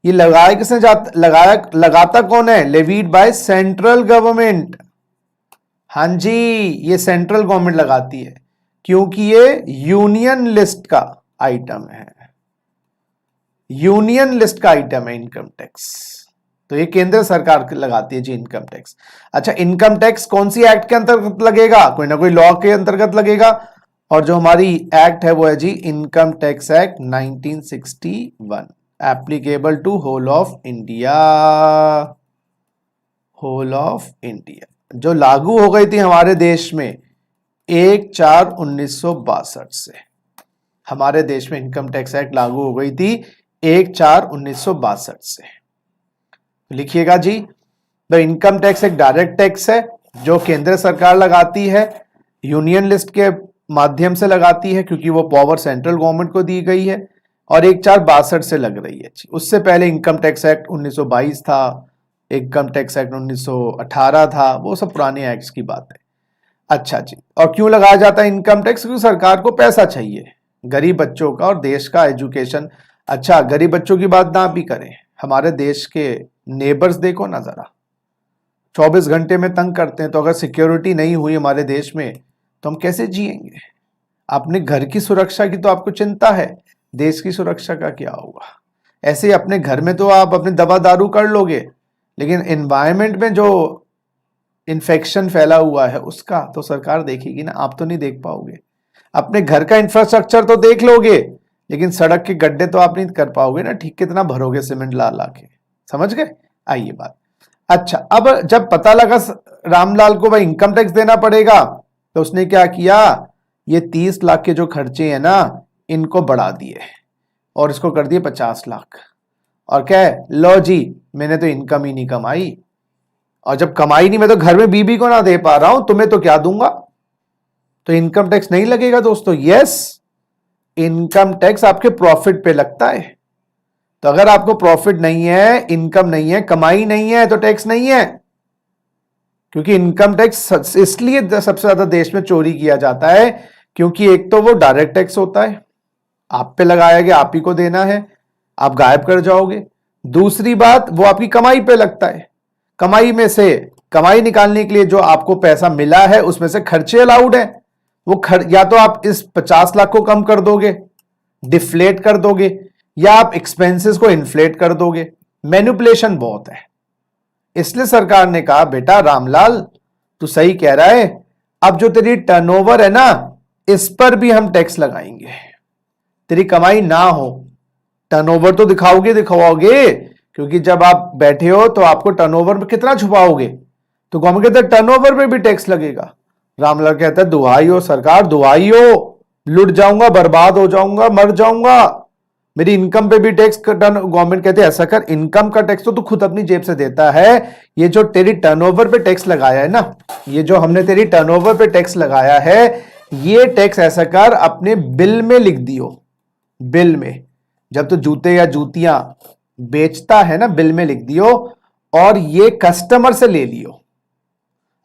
ये लगाया किसने लगाता कौन है? Levied by central government. हां जी, ये central government लगाती है क्योंकि ये यूनियन लिस्ट का आइटम है, यूनियन लिस्ट का आइटम है इनकम टैक्स। तो ये केंद्र सरकार लगाती है जी इनकम टैक्स। अच्छा, इनकम टैक्स कौन सी एक्ट के अंतर्गत लगेगा? कोई ना कोई लॉ के अंतर्गत लगेगा, और जो हमारी एक्ट है वो है जी income tax act 1961, applicable to whole of India. Whole of India जो लागू हो गई थी हमारे देश में 1/4/1962 से। हमारे देश में इनकम टैक्स एक्ट लागू हो गई थी 1/4/1962 से। लिखिएगा जी, द इनकम टैक्स एक डायरेक्ट टैक्स है जो केंद्र सरकार लगाती है, यूनियन लिस्ट के माध्यम से लगाती है क्योंकि वो पावर सेंट्रल गवर्नमेंट को दी गई है, और 1/4/62 से लग रही है। उससे पहले इनकम टैक्स एक्ट 1922 था, इनकम टैक्स एक्ट 1918 था, वो सब पुराने एक्ट्स की बात है। अच्छा जी, और क्यों लगाया जाता है इनकम टैक्स? क्योंकि सरकार को पैसा चाहिए गरीब बच्चों का और देश का एजुकेशन। अच्छा, गरीब बच्चों की बात ना भी करें, हमारे देश के नेबर्स देखो ना जरा, 24 घंटे में तंग करते हैं। तो अगर सिक्योरिटी नहीं हुई हमारे देश में तो हम कैसे जिएंगे? अपने घर की सुरक्षा की तो आपको चिंता है, देश की सुरक्षा का क्या होगा? ऐसे ही अपने घर में तो आप अपने दवा दारू कर लोगे, लेकिन एनवायरनमेंट में जो इन्फेक्शन फैला हुआ है उसका तो सरकार देखेगी ना, आप तो नहीं देख पाओगे। अपने घर का इंफ्रास्ट्रक्चर तो देख लोगे, लेकिन सड़क के गड्ढे तो आप नहीं कर पाओगे ना, ठीक कितना भरोगे सीमेंट ला ला के। समझ गए? आइए बात। अच्छा, अब जब पता लगा रामलाल को भाई इनकम टैक्स देना पड़ेगा, तो उसने क्या किया, ये 30 लाख के जो खर्चे हैं ना इनको बढ़ा दिए और इसको कर दिए 50 लाख। और क्या है, लो जी मैंने तो इनकम ही नहीं कमाई, और जब कमाई नहीं मैं तो घर में बीबी को ना दे पा रहा हूं, तुम्हें तो क्या दूंगा, तो इनकम टैक्स नहीं लगेगा दोस्तों। यस, इनकम टैक्स आपके प्रॉफिट पे लगता है। तो अगर आपको प्रॉफिट नहीं है, इनकम नहीं है, कमाई नहीं है, तो टैक्स नहीं है। क्योंकि इनकम टैक्स इसलिए सबसे ज्यादा देश में चोरी किया जाता है क्योंकि एक तो वो डायरेक्ट टैक्स होता है, आप पे लगाया गया, आप ही को देना है, आप गायब कर जाओगे। दूसरी बात, वो आपकी कमाई पे लगता है, कमाई में से कमाई निकालने के लिए जो आपको पैसा मिला है उसमें से खर्चे अलाउड है। वो या तो आप इस 50 लाख को कम कर दोगे, डिफ्लेट कर दोगे, या आप एक्सपेंसेस को इन्फ्लेट कर दोगे। मैनिपुलेशन बहुत है, इसलिए सरकार ने कहा बेटा रामलाल तू सही कह रहा है, अब जो तेरी टर्नओवर है ना इस पर भी हम टैक्स लगाएंगे। तेरी कमाई ना हो, टर्नओवर तो दिखाओगे, क्योंकि जब आप बैठे हो तो आपको टर्नओवर में कितना छुपाओगे, तो गवर्नमेंट कहता है टर्नओवर पे भी टैक्स लगेगा। रामलाल कहता है दुहाई हो सरकार, दुहाई हो, लुट जाऊंगा, बर्बाद हो जाऊंगा, मर जाऊंगा, मेरी इनकम पे भी टैक्स कटन। गवर्नमेंट कहते हैं ऐसा कर, इनकम का टैक्स तो तू खुद अपनी जेब से देता है, ये जो तेरी टर्नओवर पे टैक्स लगाया है ना, ये जो हमने तेरी टर्नओवर पे टैक्स लगाया है, ये टैक्स ऐसा कर अपने बिल में लिख दियो। बिल में जब तो जूते या जूतियां बेचता है ना, बिल में लिख दियो, और ये कस्टमर से ले लियो।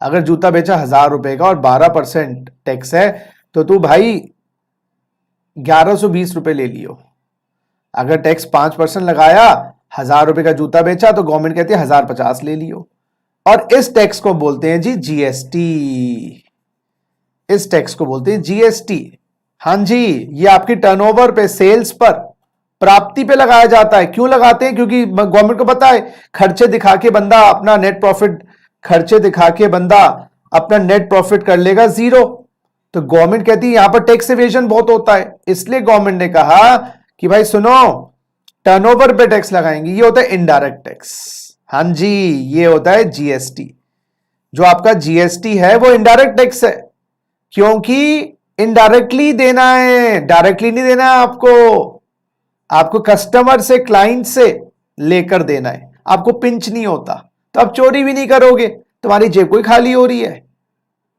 अगर जूता बेचा 1000 रुपए का और 12% टैक्स है, तो तू भाई 1120 रुपए ले लियो। अगर टैक्स 5% लगाया, 1000 रुपए का जूता बेचा, तो गवर्नमेंट कहती है 1050 ले लियो। और इस टैक्स को बोलते हैं जी जीएसटी। इस टैक्स को बोलते हैं जीएसटी। हां जी, ये आपकी टर्नओवर पे, सेल्स पर, प्राप्ति पे लगाया जाता है। क्यों लगाते हैं? क्योंकि गवर्नमेंट को पता है खर्चे दिखा के बंदा अपना नेट प्रॉफिट, खर्चे दिखा के बंदा अपना नेट प्रॉफिट कर लेगा जीरो। तो गवर्नमेंट कहती है यहां पर टैक्स इवेजन बहुत होता है, इसलिए गवर्नमेंट ने कहा कि भाई सुनो, टर्नओवर पे टैक्स लगाएंगे। ये होता है इनडायरेक्ट टैक्स। हां जी, ये होता है जीएसटी। जो आपका जीएसटी है वो इनडायरेक्ट टैक्स है, क्योंकि इनडायरेक्टली देना है, डायरेक्टली नहीं देना है आपको कस्टमर से, क्लाइंट से लेकर देना है, आपको पिंच नहीं होता। तो अब चोरी भी नहीं करोगे, तुम्हारी जेब कोई खाली हो रही है।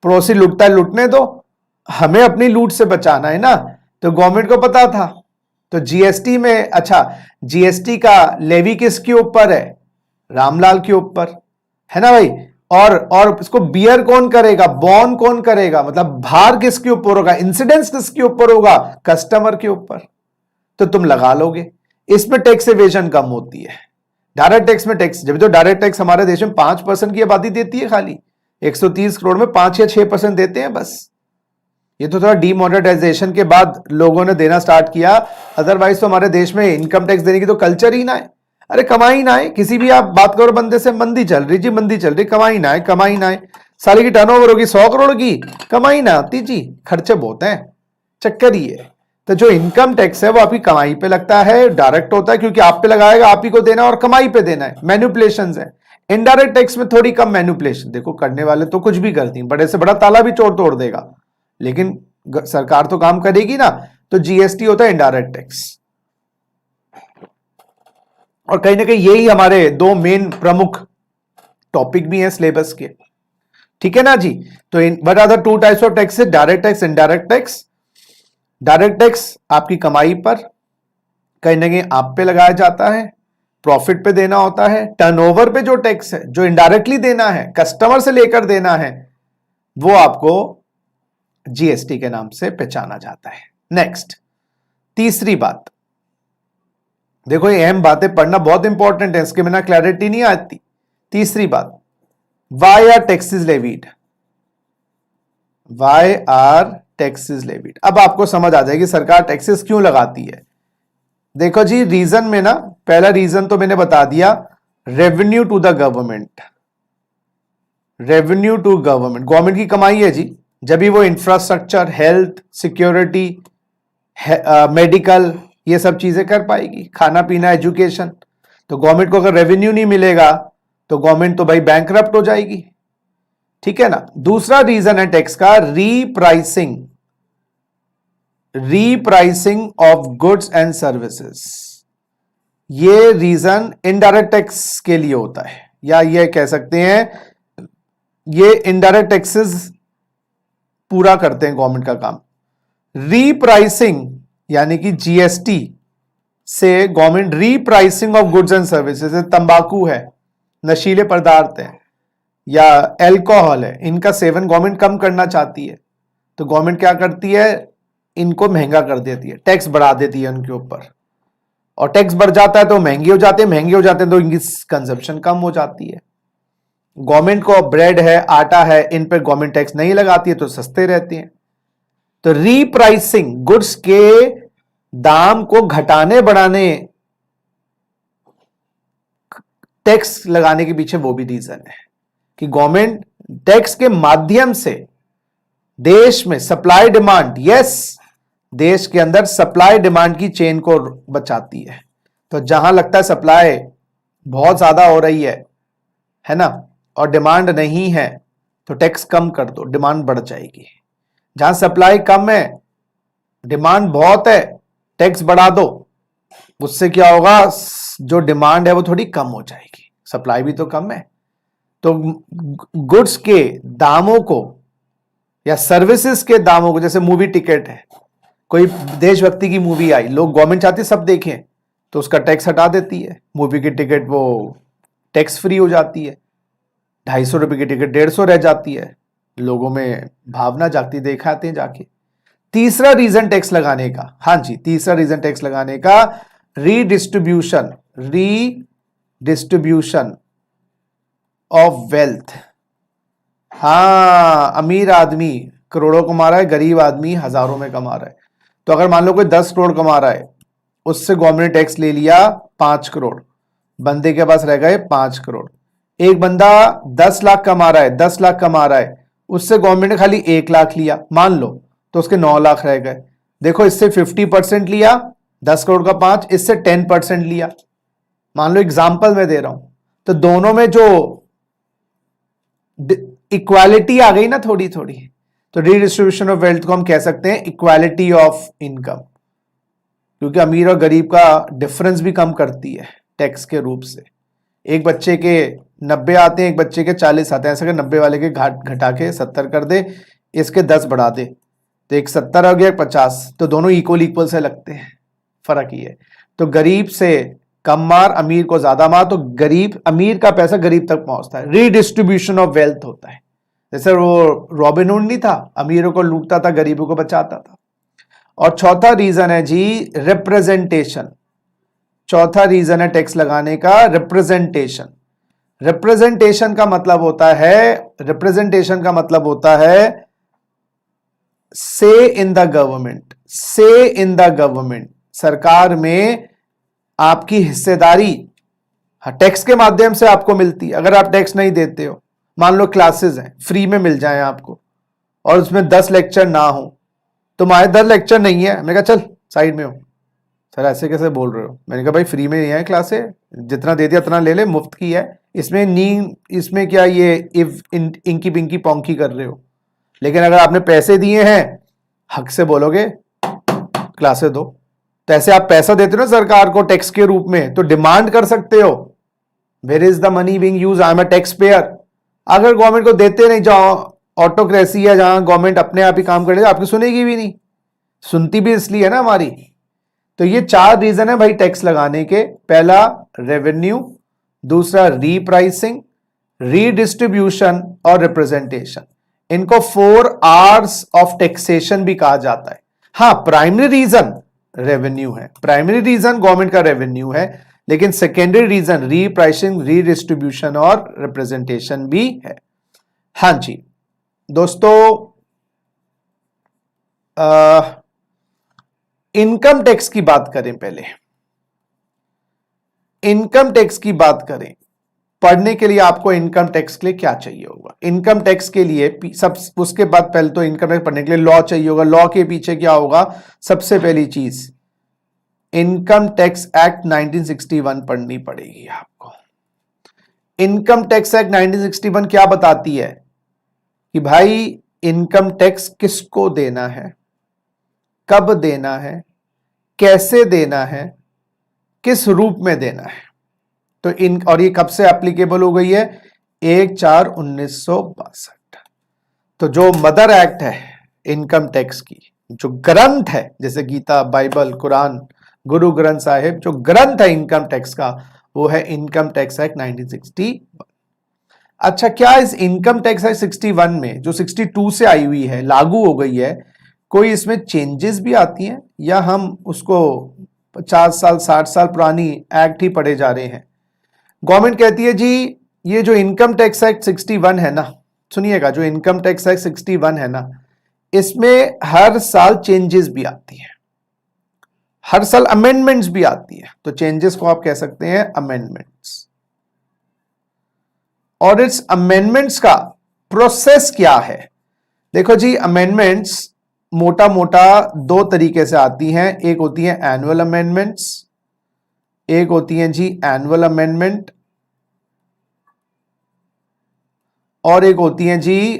पड़ोसी लूटता है, लूटने दो, हमें अपनी लूट से बचाना है ना। तो गवर्नमेंट को पता था, तो जीएसटी में, अच्छा जीएसटी का लेवी किसके ऊपर है? रामलाल के ऊपर, है ना भाई। और इसको बियर कौन करेगा, बॉर्न कौन करेगा, मतलब भार किसके ऊपर होगा, इंसिडेंस किसके ऊपर होगा, कस्टमर के ऊपर। तो तुम लगा लोगे, इसमें टैक्स एवेजन कम होती है। डायरेक्ट टैक्स में टैक्स, जब तो डायरेक्ट टैक्स हमारे देश में 5% की आबादी देती है, खाली 130 करोड़ में 5 या 6% देते हैं बस। ये तो थोड़ा डीमोनेटाइजेशन के बाद लोगों ने देना स्टार्ट किया, अदरवाइज तो हमारे देश में इनकम टैक्स देने की तो कल्चर ही ना है। अरे कमाई ना है, किसी भी आप बात करो बंदे से, मंदी चल रही जी, मंदी चल रही, कमाई ना है, कमाई ना है। साल की टर्नओवर होगी 100 करोड़ की, कमाई ना आती जी, खर्चे बहुत हैं, चक्कर ही है। तो जो इनकम टैक्स है वो आपकी कमाई पे लगता है, डायरेक्ट होता है क्योंकि आप पे लगाएगा, आप ही को देना और कमाई पे देना है, मैनिपुलेशंस है। इनडायरेक्ट टैक्स में थोड़ी कम मैनिपुलेशन, देखो करने वाले तो कुछ भी करती हैं, बड़े से बड़ा ताला भी तोड़ देगा, लेकिन सरकार तो काम करेगी ना। तो जीएसटी होता है इनडायरेक्ट टैक्स, और कहीं ना कहीं यही हमारे दो मेन प्रमुख टॉपिक भी हैं सिलेबस के, ठीक है ना जी। तो what are the two types of taxes, direct tax, indirect tax. Direct tax आपकी कमाई पर कहीं ना कहीं आप पे लगाया जाता है, प्रॉफिट पे देना होता है। टर्नओवर पे जो टैक्स है, जो इनडायरेक्टली देना है, कस्टमर से लेकर देना है, वो आपको जीएसटी के नाम से पहचाना जाता है। नेक्स्ट, तीसरी बात, देखो ये अहम बातें पढ़ना बहुत इंपॉर्टेंट है, इसके बिना क्लैरिटी नहीं आती। तीसरी बात, why are taxes levied, why are taxes levied. अब आपको समझ आ जाएगी सरकार टैक्सेस क्यों लगाती है। देखो जी, रीजन में ना, पहला रीजन तो मैंने बता दिया, revenue to the government, revenue to government, government की कमाई है जी, जब भी वो इंफ्रास्ट्रक्चर, हेल्थ, सिक्योरिटी, मेडिकल, ये सब चीजें कर पाएगी, खाना पीना, एजुकेशन। तो गवर्नमेंट को अगर रेवेन्यू नहीं मिलेगा तो गवर्नमेंट तो भाई बैंकरप्ट हो जाएगी, ठीक है ना। दूसरा रीजन है टैक्स का, repricing, repricing of goods and services. ये रीजन इनडायरेक्ट टैक्स के लिए होता है, या ये कह सकते हैं ये इनडायरेक्ट टैक्सेस पूरा करते हैं गवर्नमेंट का काम। रीप्राइसिंग यानी कि जीएसटी से government repricing of goods and services, तंबाकू है, नशीले पदार्थ है या अल्कोहल है, इनका सेवन गवर्नमेंट कम करना चाहती है, तो गवर्नमेंट क्या करती है, इनको महंगा कर देती है, टैक्स बढ़ा देती है उनके ऊपर, और टैक्स बढ़ जाता है तो महंगे हो जाते हैं, महंगे हो जाते हैं तो इनकी कंजप्शन कम हो जाती है। गवर्नमेंट को ब्रेड है, आटा है, इन पर गवर्नमेंट टैक्स नहीं लगाती है तो सस्ते रहते हैं। तो रीप्राइसिंग, गुड्स के दाम को घटाने बढ़ाने, टैक्स लगाने के पीछे वो भी रीजन है कि गवर्नमेंट टैक्स के माध्यम से देश में सप्लाई डिमांड, यस, देश के अंदर सप्लाई डिमांड की चेन को बचाती है। तो जहां लगता है सप्लाई बहुत ज्यादा हो रही है ना, और डिमांड नहीं है, तो टैक्स कम कर दो, डिमांड बढ़ जाएगी। जहां सप्लाई कम है, डिमांड बहुत है, टैक्स बढ़ा दो, उससे क्या होगा, जो डिमांड है वो थोड़ी कम हो जाएगी, सप्लाई भी तो कम है। तो गुड्स के दामों को या सर्विसेज के दामों को, जैसे मूवी टिकट है, कोई देशभक्ति की मूवी आई, लोग, गवर्नमेंट चाहती है सब देखें, तो उसका टैक्स हटा देती है, मूवी की टिकट वो टैक्स फ्री हो जाती है, 250 रुपए की टिकट 150 रह जाती है, लोगों में भावना जागती, दिखाते हैं जाके। तीसरा रीजन टैक्स लगाने का, हाँ जी, तीसरा रीजन टैक्स लगाने का, रीडिस्ट्रीब्यूशन, रीडिस्ट्रीब्यूशन ऑफ वेल्थ। हाँ, अमीर आदमी करोड़ों कमा रहा है, गरीब आदमी हजारों में कमा रहा है। तो अगर मान लो कोई 10 करोड़ कमा रहा है, उससे गवर्नमेंट ने टैक्स ले लिया 5 करोड़, बंदे के पास रह गए 5 करोड़। एक बंदा 10 लाख कमा रहा है, 10 लाख कमा रहा है, उससे गवर्नमेंट ने खाली 1 लाख लिया मान लो, तो उसके 9 लाख रह गए। देखो, इससे 50% लिया, 10 करोड़ का 5, इससे 10% लिया, मान लो एग्जाम्पल मैं दे रहा हूं। तो दोनों में जो इक्वालिटी आ गई ना थोड़ी थोड़ी, तो रीडिस्ट्रीब्यूशन ऑफ वेल्थ को हम कह सकते हैं इक्वालिटी ऑफ इनकम, क्योंकि अमीर और गरीब का डिफरेंस भी कम करती है टैक्स के रूप से। एक बच्चे के 90 आते हैं, एक बच्चे के 40 आते हैं, ऐसा कि 90 वाले के घटा के 70 कर दे, इसके 10 बढ़ा दे, तो एक 70 हो गया, एक 50, तो दोनों इक्वल से लगते हैं, फर्क ही है। तो गरीब से कम मार, अमीर को ज्यादा मार, तो गरीब, अमीर का पैसा गरीब तक पहुंचता है, रीडिस्ट्रीब्यूशन ऑफ वेल्थ होता है। जैसे वो रॉबिनहुड नहीं था, अमीरों को लूटता था, गरीबों को बचाता था। और चौथा रीजन है जी रिप्रेजेंटेशन। चौथा रीजन है टैक्स लगाने का रिप्रेजेंटेशन। रिप्रेजेंटेशन का मतलब होता है, रिप्रेजेंटेशन का मतलब होता है से इन द गवर्नमेंट, से इन द गवर्नमेंट, सरकार में आपकी हिस्सेदारी टैक्स के माध्यम से आपको मिलती है। अगर आप टैक्स नहीं देते हो, मान लो क्लासेस हैं फ्री में मिल जाए आपको और उसमें 10 लेक्चर ना हो, तुम्हारे 10 लेक्चर नहीं है, मैंने कहा चल साइड में हो। सर ऐसे कैसे बोल रहे हो? मैंने कहा भाई फ्री में नहीं है क्लासेस, जितना दे दिया उतना ले ले, मुफ्त की है, इसमें नी, इसमें क्या ये इंकी पिंकी पोंकी कर रहे हो। लेकिन अगर आपने पैसे दिए हैं, हक से बोलोगे क्लासेस दो। तो ऐसे आप पैसा देते हो ना सरकार को टैक्स के रूप में, तो डिमांड कर सकते हो, where is the money being used, I am a taxpayer. अगर गवर्नमेंट को देते नहीं, जहां ऑटोक्रेसी है, जहां गवर्नमेंट अपने आप ही काम करेगा, आपकी सुनेगी भी नहीं, सुनती भी इसलिए है ना हमारी। तो ये 4 रीजन है भाई टैक्स लगाने के। पहला रेवेन्यू, दूसरा रीप्राइसिंग, रीडिस्ट्रीब्यूशन और रिप्रेजेंटेशन। इनको 4 आवर्स ऑफ टैक्सेशन भी कहा जाता है। हाँ, प्राइमरी रीजन रेवेन्यू है, प्राइमरी रीजन गवर्नमेंट का रेवेन्यू है, लेकिन सेकेंडरी रीजन रीप्राइसिंग, रीडिस्ट्रीब्यूशन और रिप्रेजेंटेशन भी है। हाँ जी दोस्तों, इनकम टैक्स की बात करें, पहले इनकम टैक्स की बात करें। पढ़ने के लिए आपको इनकम टैक्स के लिए क्या चाहिए होगा? इनकम टैक्स के लिए सब, उसके बाद पहले तो इनकम टैक्स पढ़ने के लिए लॉ चाहिए होगा। लॉ के पीछे क्या होगा? सबसे पहली चीज इनकम टैक्स एक्ट 1961 पढ़नी पड़ेगी आपको। इनकम टैक्स एक्ट 1961 क्या बताती है कि भाई इनकम टैक्स किसको देना है, कब देना है, कैसे देना है, किस रूप में देना है। तो और ये कब से एप्लीकेबल हो गई है? 1/4/1962। तो जो मदर एक्ट है इनकम टैक्स की, जो ग्रंथ है, जैसे गीता, बाइबल, कुरान, गुरु ग्रंथ साहिब, जो ग्रंथ है इनकम टैक्स का, वो है इनकम टैक्स एक्ट 1961। अच्छा, क्या इस इनकम टैक्स एक्ट 61 में, जो 62 से आई हुई है, लागू हो गई है, कोई इसमें चेंजेस भी आती हैं, या हम उसको 50 साल 60 साल पुरानी एक्ट ही पढ़े जा रहे हैं? गवर्नमेंट कहती है जी ये जो इनकम टैक्स एक्ट 61 है ना, सुनिएगा, जो इनकम टैक्स एक्ट 61 है ना, इसमें हर साल चेंजेस भी आती हैं, हर साल अमेंडमेंट्स भी आती है। तो चेंजेस को आप कह सकते हैं अमेंडमेंट्स। और इस अमेंडमेंट्स का प्रोसेस क्या है? देखो जी, अमेंडमेंट्स मोटा मोटा 2 तरीके से आती हैं। एक होती है एनुअल अमेंडमेंट्स, एक होती है जी एनुअल अमेंडमेंट, और एक होती है जी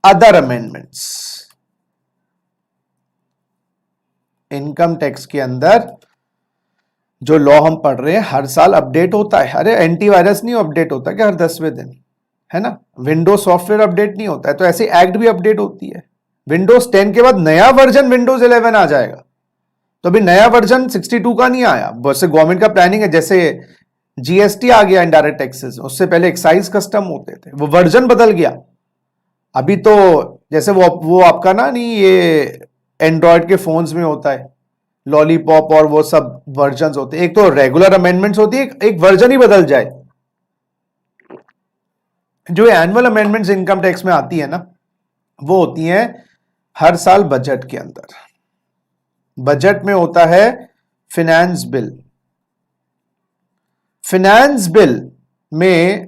अदर अमेंडमेंट्स। इनकम टैक्स के अंदर जो लॉ हम पढ़ रहे हैं हर साल अपडेट होता है। अरे एंटीवायरस नहीं अपडेट होता क्या हर 10वें दिन, है ना? विंडोज सॉफ्टवेयर अपडेट नहीं होता है, तो ऐसे एक्ट भी अपडेट होती है। विंडोज 10 के बाद नया वर्जन विंडोज 11 आ जाएगा, तो अभी नया वर्जन 62 का नहीं आया। वैसे गवर्नमेंट का प्लानिंग है, जैसे जीएसटी आ गया इनडायरेक्ट टैक्सेस, उससे पहले एक्साइज कस्टम होते थे, वो वर्जन बदल गया। अभी तो जैसे वो आपका ना, नहीं, ये एंड्रॉयड के फोन्स में होता है लॉलीपॉप और वो सब वर्जन्स होते हैं। एक तो रेगुलर अमेंडमेंट्स होती है, एक वर्जन ही बदल जाए। जो एनुअल अमेंडमेंट्स इनकम टैक्स में आती है ना, वो होती हैं हर साल बजट के अंदर। बजट में होता है फिनेंस बिल। फिनेंस बिल में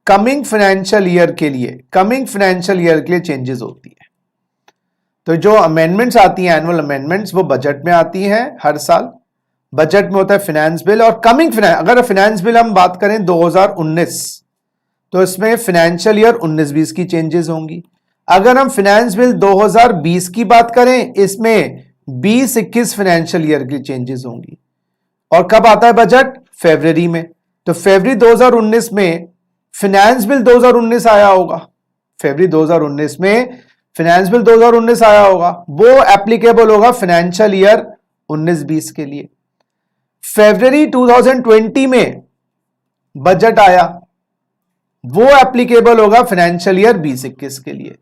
कमिंग फाइनेंशियल ईयर के लिए चेंजेस होती है। तो जो अमेंडमेंट्स आती हैं एनुअल अमेंडमेंट्स, वो बजट में आती हैं हर साल। बजट में होता है फिनेंस बिल और कमिंग फाइनेंस। अगर फिनेंस बिल हम बात करें 2019, तो इसमें फाइनेंशियल ईयर 19-20 की चेंजेस होंगी। अगर हम फाइनेंस बिल 2020 की बात करें, इसमें 20-21 फाइनेंशियल ईयर की चेंजेस होंगी। और कब आता है बजट? फरवरी में। तो फरवरी 2019 में फिनेंस बिल 2019 आया होगा, फरवरी 2019 में फिनेंस बिल 2019 आया होगा, वो एप्लीकेबल होगा फाइनेंशियल ईयर 19-20 के लिए। फरवरी 2020 में बजट आया, वो एप्लीकेबल होगा फाइनेंशियल ईयर 20-21 के लिए।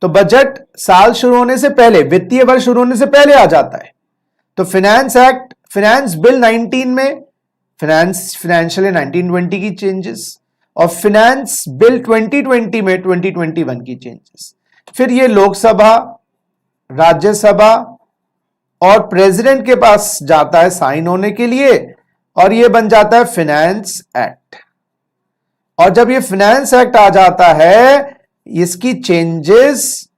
तो बजट साल शुरू होने से पहले, वित्तीय वर्ष शुरू होने से पहले आ जाता है। तो फाइनेंस बिल 19 में फाइनेंशियल ईयर 1920 की चेंजेस, और फाइनेंस बिल 2020 में 2021 की चेंजेस। फिर ये लोकसभा, राज्यसभा और प्रेसिडेंट के पास जाता है साइन होने के लिए, और ये बन जाता है फाइनेंस एक्ट। और जब ये फाइनेंस एक्ट आ जाता है, इसकी चेंजेस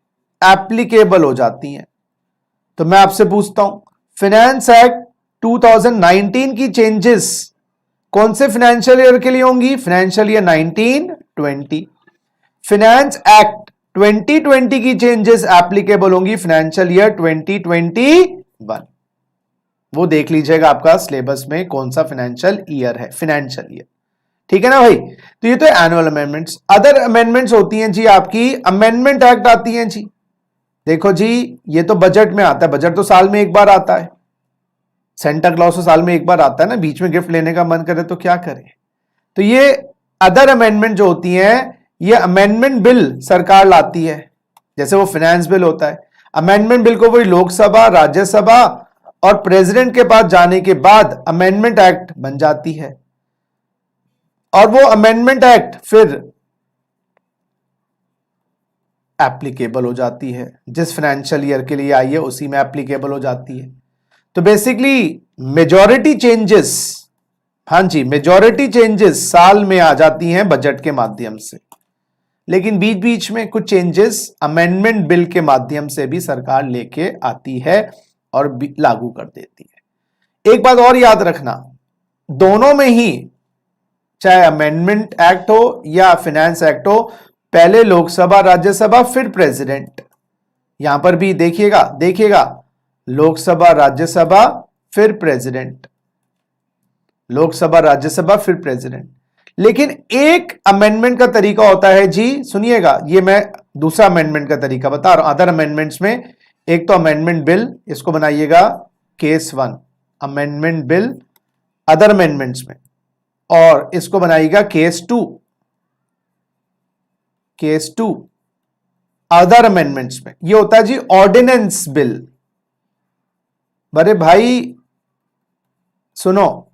एप्लीकेबल हो जाती हैं। तो मैं आपसे पूछता हूं, फाइनेंस एक्ट 2019 की चेंजेस कौन से फाइनेंशियल ईयर के लिए होंगी? Financial year 1920। फाइनेंस एक्ट 2020 की चेंजेस एप्लीकेबल होंगी फाइनेंशियल ईयर 2021। वो देख लीजिएगा आपका सिलेबस में कौन सा फाइनेंशियल ईयर है, फाइनेंशियल ईयर। ठीक है ना भाई? तो ये तो एनुअल अमेंडमेंट्स। अदर अमेंडमेंट्स होती हैं जी आपकी, अमेंडमेंट एक्ट आती हैं जी। देखो जी, ये तो बजट में आता है, बजट तो साल में एक बार आता है, सेंटा क्लॉज तो साल में एक बार आता है ना, बीच में गिफ्ट लेने का मन करे तो क्या करे। तो ये अदर अमेंडमेंट जो होती हैं, ये अमेंडमेंट बिल सरकार लाती है, जैसे वो फाइनेंस बिल होता है। अमेंडमेंट बिल को वही लोकसभा, राज्यसभा और प्रेसिडेंट के पास जाने के बाद अमेंडमेंट एक्ट बन जाती है, और वो अमेंडमेंट एक्ट फिर एप्लीकेबल हो जाती है, जिस फाइनेंशियल ईयर के लिए आई है उसी में एप्लीकेबल हो जाती है। तो बेसिकली मेजॉरिटी चेंजेस, हाँ जी, मेजॉरिटी चेंजेस साल में आ जाती हैं बजट के माध्यम से, लेकिन बीच बीच में कुछ चेंजेस अमेंडमेंट बिल के माध्यम से भी सरकार लेके आती है और लागू कर देती है। एक बात और याद रखना, दोनों में ही, चाहे अमेंडमेंट एक्ट हो या फाइनेंस एक्ट हो, पहले लोकसभा, राज्यसभा, फिर प्रेसिडेंट। यहां पर भी देखिएगा लोकसभा, राज्यसभा, फिर प्रेसिडेंट, लोकसभा, राज्यसभा, फिर प्रेसिडेंट। लेकिन एक अमेंडमेंट का तरीका होता है जी, सुनिएगा, ये मैं दूसरा अमेंडमेंट का तरीका बता रहा हूं। अदर अमेंडमेंट्स में एक तो अमेंडमेंट बिल, इसको बनाइएगा case 1, amendment bill other amendments में, और इसको बनाइएगा केस 2, केस 2 अदर अमेंडमेंट्स में। ये होता है जी ऑर्डिनेंस बिल। अरे भाई सुनो,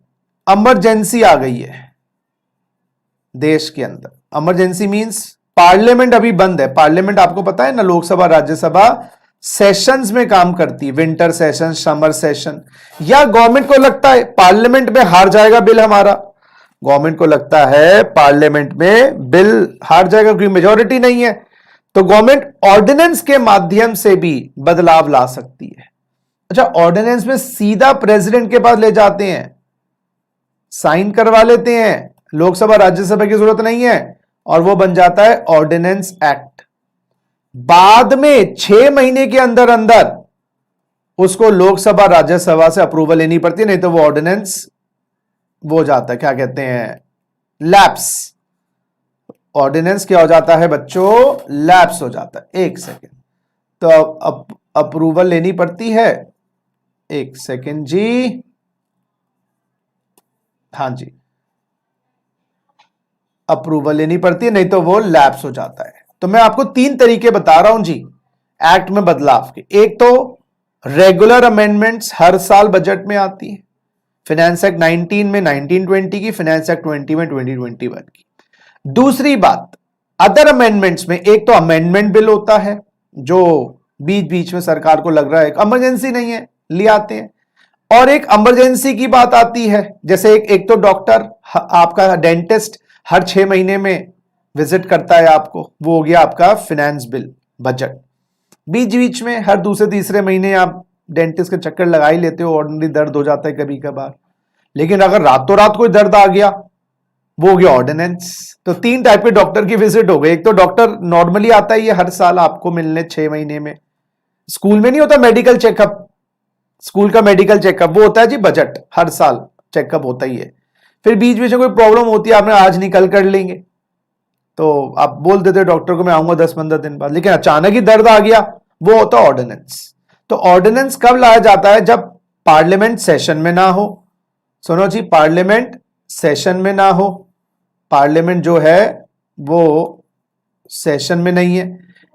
इमरजेंसी आ गई है देश के अंदर। इमरजेंसी मींस पार्लियामेंट अभी बंद है। पार्लियामेंट आपको पता है ना, लोकसभा, राज्यसभा सेशंस में काम करती है, विंटर सेशन, समर सेशन। या गवर्नमेंट को लगता है पार्लियामेंट में हार जाएगा बिल हमारा, गवर्नमेंट को लगता है पार्लियामेंट में बिल हार जाएगा क्योंकि मेजॉरिटी नहीं है, तो गवर्नमेंट ऑर्डिनेंस के माध्यम से भी बदलाव ला सकती है। अच्छा, ऑर्डिनेंस में सीधा प्रेसिडेंट के पास ले जाते हैं, साइन करवा लेते हैं, लोकसभा, राज्यसभा की जरूरत नहीं है, और वो बन जाता है ऑर्डिनेंस एक्ट। बाद में 6 महीने के अंदर अंदर उसको लोकसभा, राज्यसभा से अप्रूवल लेनी पड़ती है, नहीं तो वो ऑर्डिनेंस वो जाता है, क्या कहते हैं, लैप्स। ऑर्डिनेंस क्या हो जाता है बच्चों? लैप्स हो जाता है। एक सेकेंड, तो अप्रूवल लेनी पड़ती है। एक सेकेंड जी, हाँ जी, अप्रूवल लेनी पड़ती है, नहीं तो वो लैप्स हो जाता है। तो मैं आपको 3 तरीके बता रहा हूं जी एक्ट में बदलाव के। एक तो रेगुलर अमेंडमेंट्स हर साल बजट में आती है, फाइनेंस एक्ट 19 में 1920 की, फाइनेंस एक्ट 20 में 2021 की। दूसरी बात, अदर अमेंडमेंट्स में एक तो अमेंडमेंट बिल होता है जो बीच बीच में सरकार को लग रहा है इमरजेंसी नहीं है, ले आते हैं। और एक इमरजेंसी की बात आती है, जैसे एक तो डॉक्टर, आपका डेंटिस्ट हर 6 महीने में विजिट करता है आपको, वो हो गया आपका फाइनेंस बिल, बजट। बीच बीच में हर दूसरे तीसरे महीने आप डेंटिस्ट के चक्कर लगा ही लेते हो, ऑर्डिनरी दर्द हो जाता है कभी कभार। लेकिन अगर रातों रात कोई दर्द आ गया, वो हो गया ऑर्डिनेंस। तो 3 टाइप के डॉक्टर की विजिट हो गई। एक तो डॉक्टर नॉर्मली आता है ये हर साल आपको मिलने 6 महीने में, स्कूल में नहीं होता मेडिकल चेकअप, स्कूल का मेडिकल चेकअप, वो होता है जी बजट, हर साल चेकअप होता ही है। फिर बीच बीच में कोई प्रॉब्लम होती है, आपने आज नहीं कल कर लेंगे, तो आप बोल देते डॉक्टर को मैं आऊंगा 10-15 दिन बाद, लेकिन अचानक ही दर्द आ गया, वो होता है ऑर्डिनेंस। तो ऑर्डिनेंस कब लाया जाता है? जब पार्लियामेंट सेशन में ना हो। सुनो जी, पार्लियामेंट सेशन में ना हो, पार्लियामेंट जो है वो सेशन में नहीं है,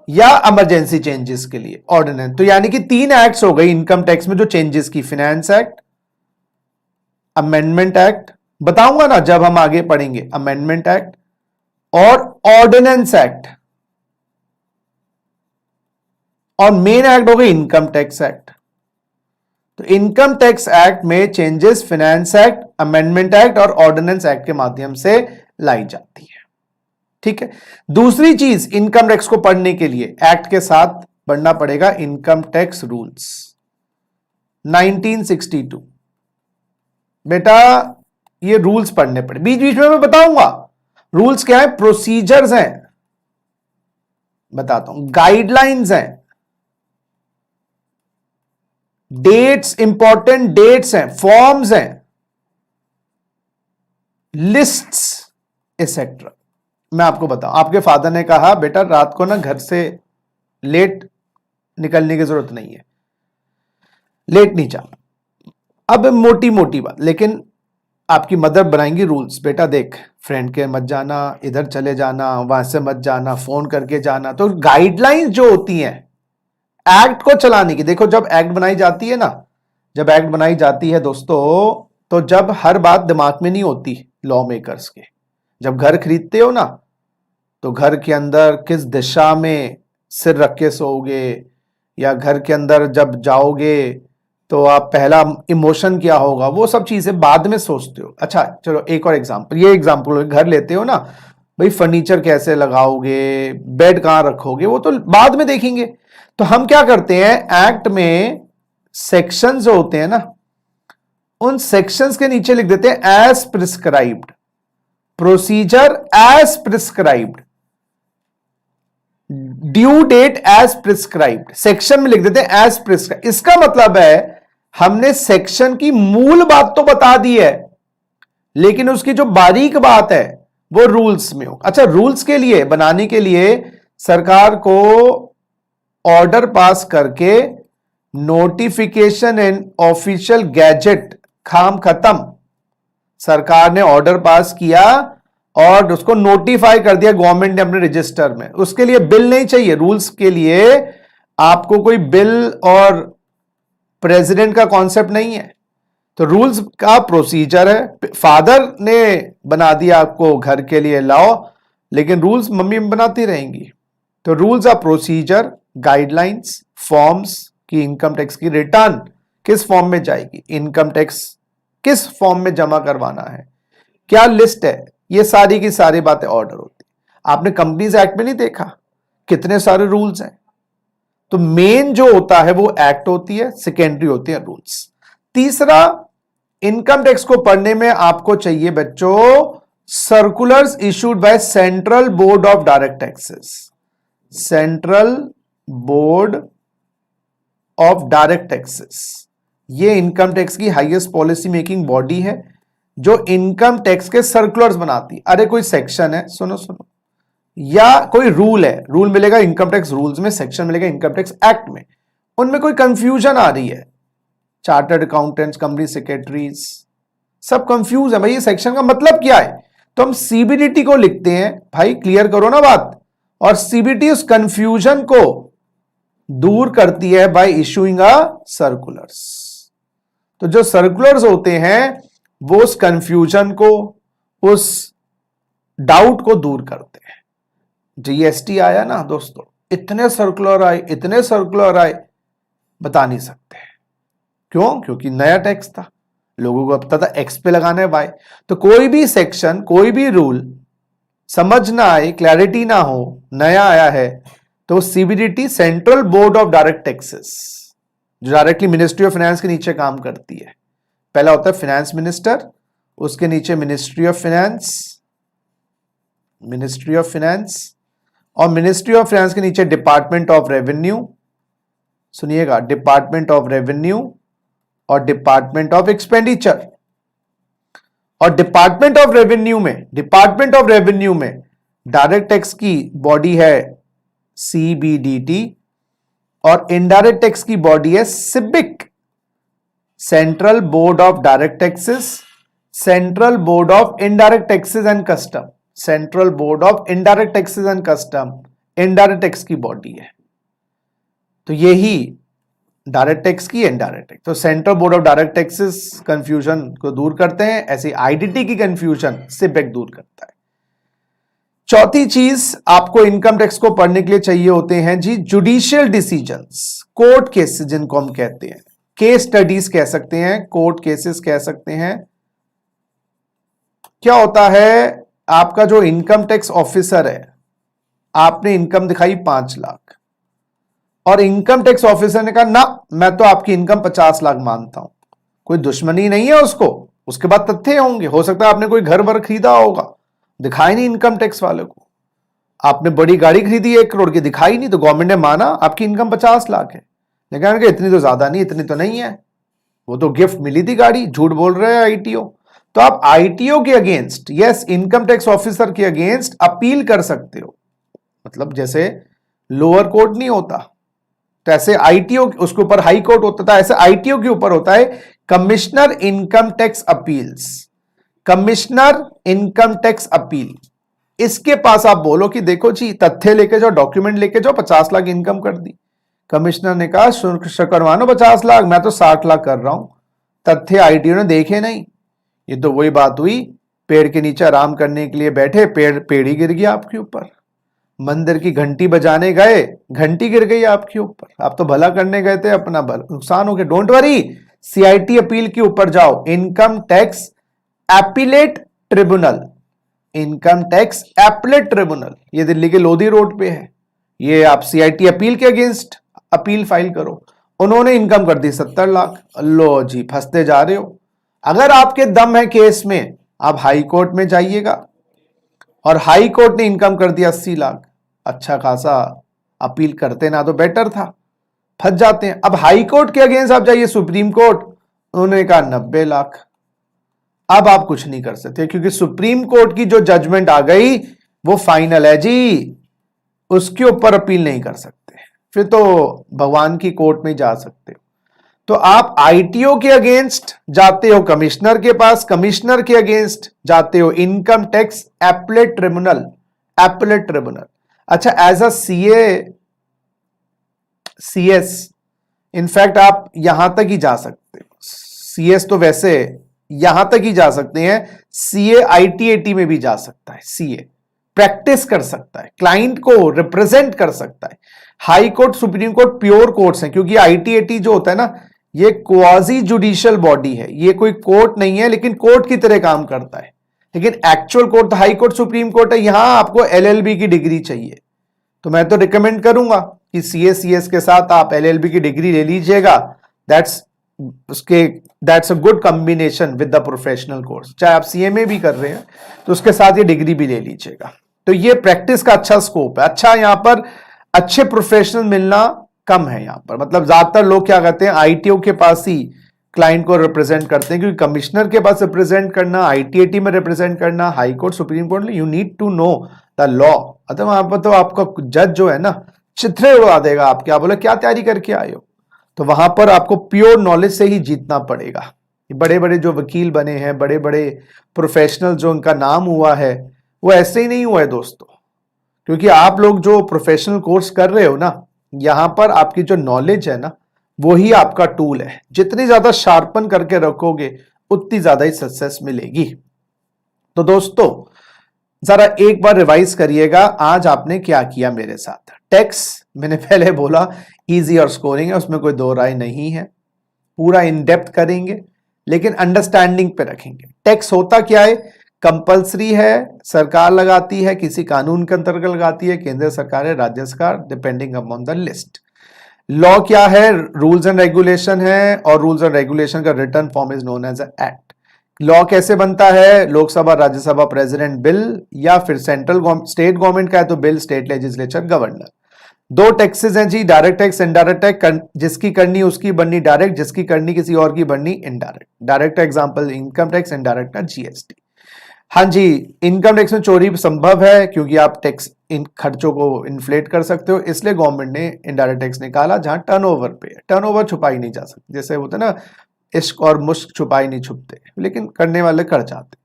या इमरजेंसी चेंजेस के लिए ऑर्डिनेंस। तो यानी कि 3 एक्ट्स हो गई इनकम टैक्स में जो चेंजेस की, फाइनेंस एक्ट, अमेंडमेंट एक्ट, बताऊंगा ना जब हम आगे पढ़ेंगे, अमेंडमेंट एक्ट और ऑर्डिनेंस एक्ट, और मेन एक्ट हो गई इनकम टैक्स एक्ट। तो इनकम टैक्स एक्ट में changes finance act, amendment act और ऑर्डिनेंस एक्ट के माध्यम से लाई जाती है। ठीक है। दूसरी चीज, इनकम टैक्स को पढ़ने के लिए एक्ट के साथ पढ़ना पड़ेगा इनकम टैक्स रूल्स 1962। बेटा ये रूल्स पढ़ने पड़े, बीच बीच में मैं बताऊंगा रूल्स क्या है, प्रोसीजर्स हैं, बताता हूं, गाइडलाइंस हैं, डेट्स, इंपॉर्टेंट डेट्स हैं, फॉर्म्स हैं, लिस्ट्स एक्सेट्रा। मैं आपको बताऊं, आपके फादर ने कहा बेटा रात को ना घर से लेट निकलने की जरूरत नहीं है, लेट नहीं जाना। अब मोटी मोटी बात, लेकिन आपकी मदर बनाएंगी रूल्स, बेटा देख फ्रेंड के मत जाना, इधर चले जाना, वहां से मत जाना, फोन करके जाना। तो गाइडलाइंस जो होती हैं एक्ट को चलाने की, देखो जब एक्ट बनाई जाती है ना, जब एक्ट बनाई जाती है दोस्तों, तो जब हर बात दिमाग में नहीं होती लॉ मेकर्स के, जब घर खरीदते हो ना, तो घर के अंदर किस दिशा में सिर रख के सोओगे, या घर के अंदर जब जाओगे तो आप पहला इमोशन क्या होगा, वो सब चीजें बाद में सोचते हो। अच्छा चलो एक और एग्जांपल, ये एग्जांपल, घर लेते हो ना भाई, फर्नीचर कैसे लगाओगे, बेड कहां रखोगे, वो तो बाद में देखेंगे। तो हम क्या करते हैं, एक्ट में सेक्शंस जो होते हैं ना, उन सेक्शंस के नीचे लिख देते हैं as prescribed, procedure as prescribed, due date as prescribed, section में लिख देते हैं एज प्रिस्क्राइब्ड। इसका मतलब है हमने सेक्शन की मूल बात तो बता दी है, लेकिन उसकी जो बारीक बात है वो रूल्स में हो। अच्छा, रूल्स के लिए बनाने के लिए सरकार को ऑर्डर पास करके नोटिफिकेशन एंड ऑफिशियल गैजेट, काम खत्म, सरकार ने ऑर्डर पास किया और उसको नोटिफाई कर दिया गवर्नमेंट ने अपने रजिस्टर में। उसके लिए बिल नहीं चाहिए, रूल्स के लिए आपको कोई बिल और प्रेसिडेंट का कॉन्सेप्ट नहीं है। तो रूल्स का प्रोसीजर है, फादर ने बना दिया आपको घर के लिए लाओ, लेकिन रूल्स मम्मी बनाती रहेंगी। तो rules of procedure, guidelines, forms की इनकम टैक्स की रिटर्न किस फॉर्म में जाएगी, इनकम टैक्स किस फॉर्म में जमा करवाना है, क्या लिस्ट है, ये सारी की सारी बातें ऑर्डर होती है। आपने कंपनीज एक्ट में नहीं देखा कितने सारे रूल्स हैं? तो मेन जो होता है वो एक्ट होती है, सेकेंडरी होती है रूल्स। तीसरा, इनकम टैक्स को पढ़ने में आपको चाहिए बच्चों circulars issued by central board of direct taxes. Central board of direct taxes, ये इनकम टैक्स की हाईएस्ट पॉलिसी मेकिंग बॉडी है जो इनकम टैक्स के सर्कुलर्स बनाती है। अरे कोई सेक्शन है, सुनो सुनो, या कोई रूल है, रूल मिलेगा इनकम टैक्स रूल्स में, सेक्शन मिलेगा इनकम टैक्स एक्ट में, उनमें कोई कंफ्यूजन आ रही है, चार्टर्ड अकाउंटेंट्स, कंपनी सेक्रेटरीज सब कंफ्यूज है, भाई ये सेक्शन का मतलब क्या है? तो हम सीबीडीटी को लिखते हैं, भाई क्लियर करो ना बात, और सीबीडीटी उस कंफ्यूजन को दूर करती है बाय इशूइंग अ सर्कुलर्स। तो जो सर्कुलर्स होते हैं वो उस कंफ्यूजन को, उस डाउट को दूर करते हैं। जीएसटी आया ना दोस्तों, इतने सर्कुलर आए, इतने सर्कुलर आए, बता नहीं सकते। क्यों? क्योंकि नया टैक्स था, लोगों को पता था एक्स पे लगाना है वाई। तो कोई भी सेक्शन, कोई भी रूल समझ ना आए, क्लैरिटी ना हो, नया आया है, तो CBDT central board of direct taxes, जो डायरेक्टली मिनिस्ट्री ऑफ फाइनेंस के नीचे काम करती है। पहला होता है फाइनेंस मिनिस्टर, उसके नीचे ministry of finance, ministry of finance, और मिनिस्ट्री ऑफ फाइनेंस के नीचे डिपार्टमेंट ऑफ रेवेन्यू, सुनिएगा, डिपार्टमेंट ऑफ रेवेन्यू और डिपार्टमेंट ऑफ एक्सपेंडिचर। और डिपार्टमेंट ऑफ रेवेन्यू में डायरेक्ट टैक्स की बॉडी है सीबीडीटी और इनडायरेक्ट टैक्स की बॉडी है CBIC, central board of direct taxes, central board of indirect taxes and custom, central board of indirect taxes and custom indirect tax की body है। तो यही डायरेक्ट टैक्स की इनडायरेक्ट टैक्स। तो central board of direct taxes confusion को दूर करते हैं, ऐसे आईडीटी की कंफ्यूजन सिबिक दूर करता है। चौथी चीज आपको इनकम टैक्स को पढ़ने के लिए चाहिए होते हैं जी जुडिशियल डिसीजंस, कोर्ट केसेस जिनको हम कहते हैं, केस स्टडीज कह सकते हैं, कोर्ट केसेस कह सकते हैं। क्या होता है, आपका जो इनकम टैक्स ऑफिसर है, आपने इनकम दिखाई 5 लाख और इनकम टैक्स ऑफिसर ने कहा ना मैं तो आपकी इनकम 50 लाख मानता हूं। कोई दुश्मनी नहीं है उसको, उसके बाद तथ्य होंगे। हो सकता है आपने कोई घर वर खरीदा होगा, दिखाई नहीं इनकम टैक्स वाले को। आपने बड़ी गाड़ी खरीदी 1 करोड़ की, दिखाई नहीं, तो गवर्नमेंट ने माना आपकी इनकम 50 लाख है। लेकिन इतनी तो ज्यादा नहीं, इतनी तो नहीं है, वो तो गिफ्ट मिली थी गाड़ी, झूठ बोल रहे हैं आईटीओ। तो आप आईटीओ के against, yes income tax officer के अगेंस्ट अपील कर सकते हो। मतलब जैसे लोअर कोर्ट नहीं होता, तो ऐसे आईटीओ उसके ऊपर हाई कोर्ट होता था, ऐसे आईटीओ के ऊपर होता है commissioner income tax appeals, commissioner income tax appeal. इसके पास आप बोलो कि देखो जी तथ्य लेके जाओ, डॉक्यूमेंट लेके जाओ, 50 लाख इनकम कर दी। कमिश्नर ने कहा शुक्रवानो 50 लाख, मैं तो 60 लाख कर रहा हूं, तथ्य आईटीओ ने देखे नहीं। ये तो वही बात हुई, पेड़ के नीचे आराम करने के लिए बैठे, पेड़ ही गिर गया आपके ऊपर। मंदिर की घंटी बजाने गए, घंटी गिर गई आपके ऊपर। आप तो भला करने गए थे, अपना नुकसान हो गया। डोंट वरी, सीआईटी अपील के ऊपर जाओ, income tax appellate tribunal, income tax appellate tribunal, ये दिल्ली के लोधी रोड पे है। ये आप सीआईटी अपील के अगेंस्ट अपील फाइल करो। उन्होंने इनकम कर दी 70 लाख। लो जी फंसते जा रहे हो। अगर आपके दम है केस में, आप हाई कोर्ट में जाइएगा और हाई कोर्ट ने इनकम कर दिया 80 लाख, अच्छा खासा अपील करते ना तो बेटर था, फंस जाते हैं। अब हाई कोर्ट के अगेंस्ट आप जाइए सुप्रीम कोर्ट, उन्होंने कहा 90 लाख। अब आप कुछ नहीं कर सकते क्योंकि सुप्रीम कोर्ट की जो जजमेंट आ गई वो फाइनल है जी, उसके ऊपर अपील नहीं कर सकते। फिर तो भगवान की कोर्ट में जा सकते हो। तो आप आईटीओ के अगेंस्ट जाते हो कमिश्नर के पास, कमिश्नर के अगेंस्ट जाते हो income tax appellate tribunal, appellate tribunal. अच्छा एज अ सीएस इनफैक्ट आप यहां तक ही जा सकते हो। सीएस तो वैसे यहां तक ही जा सकते हैं, सीए आईटीएटी में भी जा सकता है। सीए प्रैक्टिस कर सकता है, क्लाइंट को रिप्रेजेंट कर सकता है। High court supreme court pure courts हैं, क्योंकि आईटीएटी जो होता है ना, ये क्वाजी जुडिशियल बॉडी है, ये कोई कोर्ट नहीं है लेकिन कोर्ट की तरह काम करता है। लेकिन एक्चुअल कोर्ट तो हाई कोर्ट सुप्रीम कोर्ट है, यहां आपको एलएलबी की डिग्री चाहिए। तो मैं तो रिकमेंड करूंगा कि सीएस के साथ आप एलएलबी की डिग्री ले लीजिएगा। That's a good combination with the professional course. चाहे आप सीएमए भी कर रहे हैं तो उसके साथ ये डिग्री भी ले लीजिएगा। तो ये प्रैक्टिस का अच्छा स्कोप है। अच्छा, यहां पर अच्छे प्रोफेशनल मिलना कम है यहां पर। मतलब ज्यादातर लोग क्या कहते हैं, आईटीओ के पास ही क्लाइंट को रिप्रेजेंट करते हैं, क्योंकि कमिश्नर के पास रिप्रेजेंट करना, आईटीएटी में रिप्रेजेंट करना, हाई कोर्ट सुप्रीम कोर्ट में, you need to know the law. अतः वहां पर तो आपका जज जो है ना, चित्रे उड़ा देगा आप, क्या बोले क्या तैयारी करके आए हो। तो वहां पर आपको प्योर नॉलेज से ही जीतना पड़ेगा। बड़े बड़े जो वकील बने हैं, बड़े बड़े प्रोफेशनल जो उनका नाम हुआ है, वो ऐसे ही नहीं हुआ है दोस्तों। क्योंकि आप लोग जो प्रोफेशनल कोर्स कर रहे हो ना, यहां पर आपकी जो नॉलेज है ना, वही आपका टूल है। जितनी ज्यादा शार्पन करके रखोगे उतनी ज्यादा ही सक्सेस मिलेगी। तो दोस्तों जरा एक बार रिवाइज करिएगा, आज आपने क्या किया मेरे साथ। टैक्स मैंने पहले बोला इजी और स्कोरिंग है, उसमें कोई दो राय नहीं है। पूरा इन डेप्थ करेंगे लेकिन अंडरस्टैंडिंग पे रखेंगे। टैक्स होता क्या है, कंपलसरी है, सरकार लगाती है, किसी कानून के अंतर्गत लगाती है, केंद्र सरकार है, राज्य सरकार, depending upon the list. Law क्या है, रूल्स एंड रेगुलेशन है, और रूल्स एंड रेगुलेशन का return form is known as act. Law कैसे बनता है, लोकसभा, राज्यसभा, प्रेसिडेंट, बिल, या फिर सेंट्रल स्टेट गवर्नमेंट का है तो बिल, स्टेट लेजिस्लेचर, गवर्नर। दो टैक्सेस हैं जी, डायरेक्ट टैक्स, इनडायरेक्ट टैक्स। जिसकी करनी उसकी बननी डायरेक्ट, जिसकी करनी किसी और की बननी indirect. Direct example income tax, indirect का जीएसटी। हाँ जी, इनकम टैक्स में चोरी संभव है क्योंकि आप टैक्स इन खर्चों को इन्फ्लेट कर सकते हो, इसलिए गवर्नमेंट ने इनडायरेक्ट टैक्स निकाला जहां टर्नओवर पे है। टर्नओवर छुपाई नहीं जा सकती, जैसे होता है ना इश्क और मुश्क छुपाई नहीं छुपते, लेकिन करने वाले कर जाते।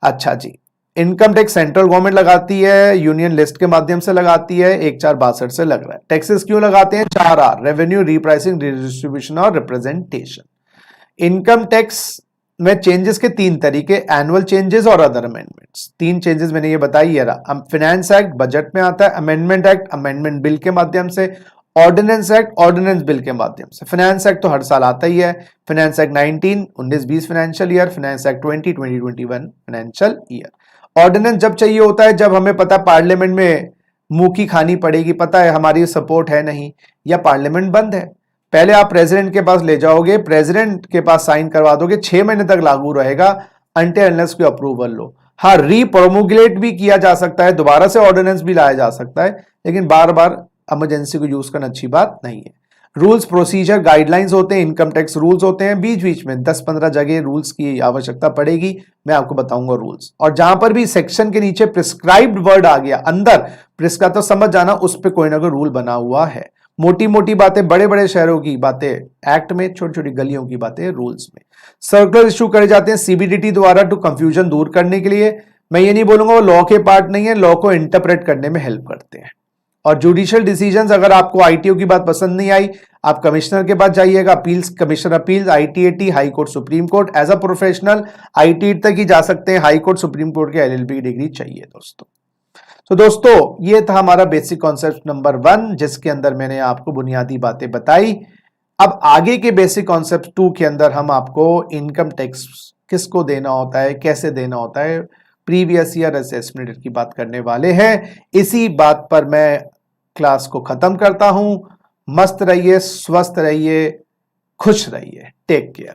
अच्छा जी, इनकम टैक्स सेंट्रल गवर्नमेंट लगाती है, यूनियन लिस्ट के माध्यम से लगाती है, 1462 से लग रहा है। टैक्सेस क्यों लगाते हैं? 4R, रेवेन्यू, रिप्राइसिंग, रिडिस्ट्रीब्यूशन और रिप्रेजेंटेशन। इनकम टैक्स में चेंजेस के 3 तरीके, एनुअल चेंजेस और अदर अमेंडमेंट्स। 3 चेंजेस मैंने ये बताई है। फाइनेंस एक्ट बजट में आता है, अमेंडमेंट एक्ट अमेंडमेंट बिल के माध्यम से, ऑर्डिनेंस एक्ट ऑर्डिनेंस बिल के माध्यम से। फाइनेंस एक्ट तो हर साल आता ही है, finance act 19-20 financial year, finance act 20-21 financial year. Ordinance जब चाहिए होता है जब हमें पता पार्लियामेंट में मुंह की खानी पड़ेगी, पता है हमारी सपोर्ट है नहीं, या पार्लियामेंट बंद है। पहले आप प्रेसिडेंट के पास ले जाओगे, प्रेसिडेंट के पास साइन करवा दोगे, 6 महीने तक लागू रहेगा अनटिल अनलेस कोई अप्रूवल लो। हाँ, रीप्रोमुलेट भी किया जा सकता है, दोबारा से ऑर्डिनेंस भी लाया जा सकता है, लेकिन बार बार इमरजेंसी को यूज करना अच्छी बात नहीं है। रूल्स, प्रोसीजर, गाइडलाइंस होते हैं, इनकम टैक्स रूल्स होते हैं, बीच बीच में 10-15 जगह रूल्स की आवश्यकता पड़ेगी, मैं आपको बताऊंगा रूल्स। और जहां पर भी सेक्शन के नीचे प्रिस्क्राइब्ड वर्ड आ गया, अंदर प्रिस्क्राइब तो समझ जाना उस पर कोई ना कोई रूल बना हुआ है। मोटी मोटी बातें बड़े बड़े शहरों की बातें एक्ट में, छोटी छोटी गलियों की बातें रूल्स में। सर्कुलर इशू करे जाते हैं सीबीडीटी द्वारा टू कंफ्यूजन दूर करने के लिए। मैं ये नहीं बोलूंगा वो लॉ के पार्ट नहीं है, लॉ को इंटरप्रेट करने में हेल्प करते हैं। और जुडिशियल डिसीजंस, अगर आपको आईटीओ की बात पसंद नहीं आई, आप कमिश्नर के पास जाइएगा, appeals, commissioner appeals, ITAT, high court, supreme court. As a professional ITAT तक ही जा सकते हैं, हाई कोर्ट, सुप्रीम कोर्ट के एलएलबी की डिग्री चाहिए दोस्तों। तो दोस्तों ये था हमारा बेसिक कॉन्सेप्ट नंबर 1, जिसके अंदर मैंने आपको बुनियादी बातें बताई। अब आगे के बेसिक कॉन्सेप्ट 2 के अंदर हम आपको इनकम टैक्स किसको देना होता है, कैसे देना होता है, प्रीवियस ईयर असेसमेंट की बात करने वाले हैं। इसी बात पर मैं क्लास को खत्म करता हूं। मस्त रहिए, स्वस्थ रहिए, खुश रहिए। Take care.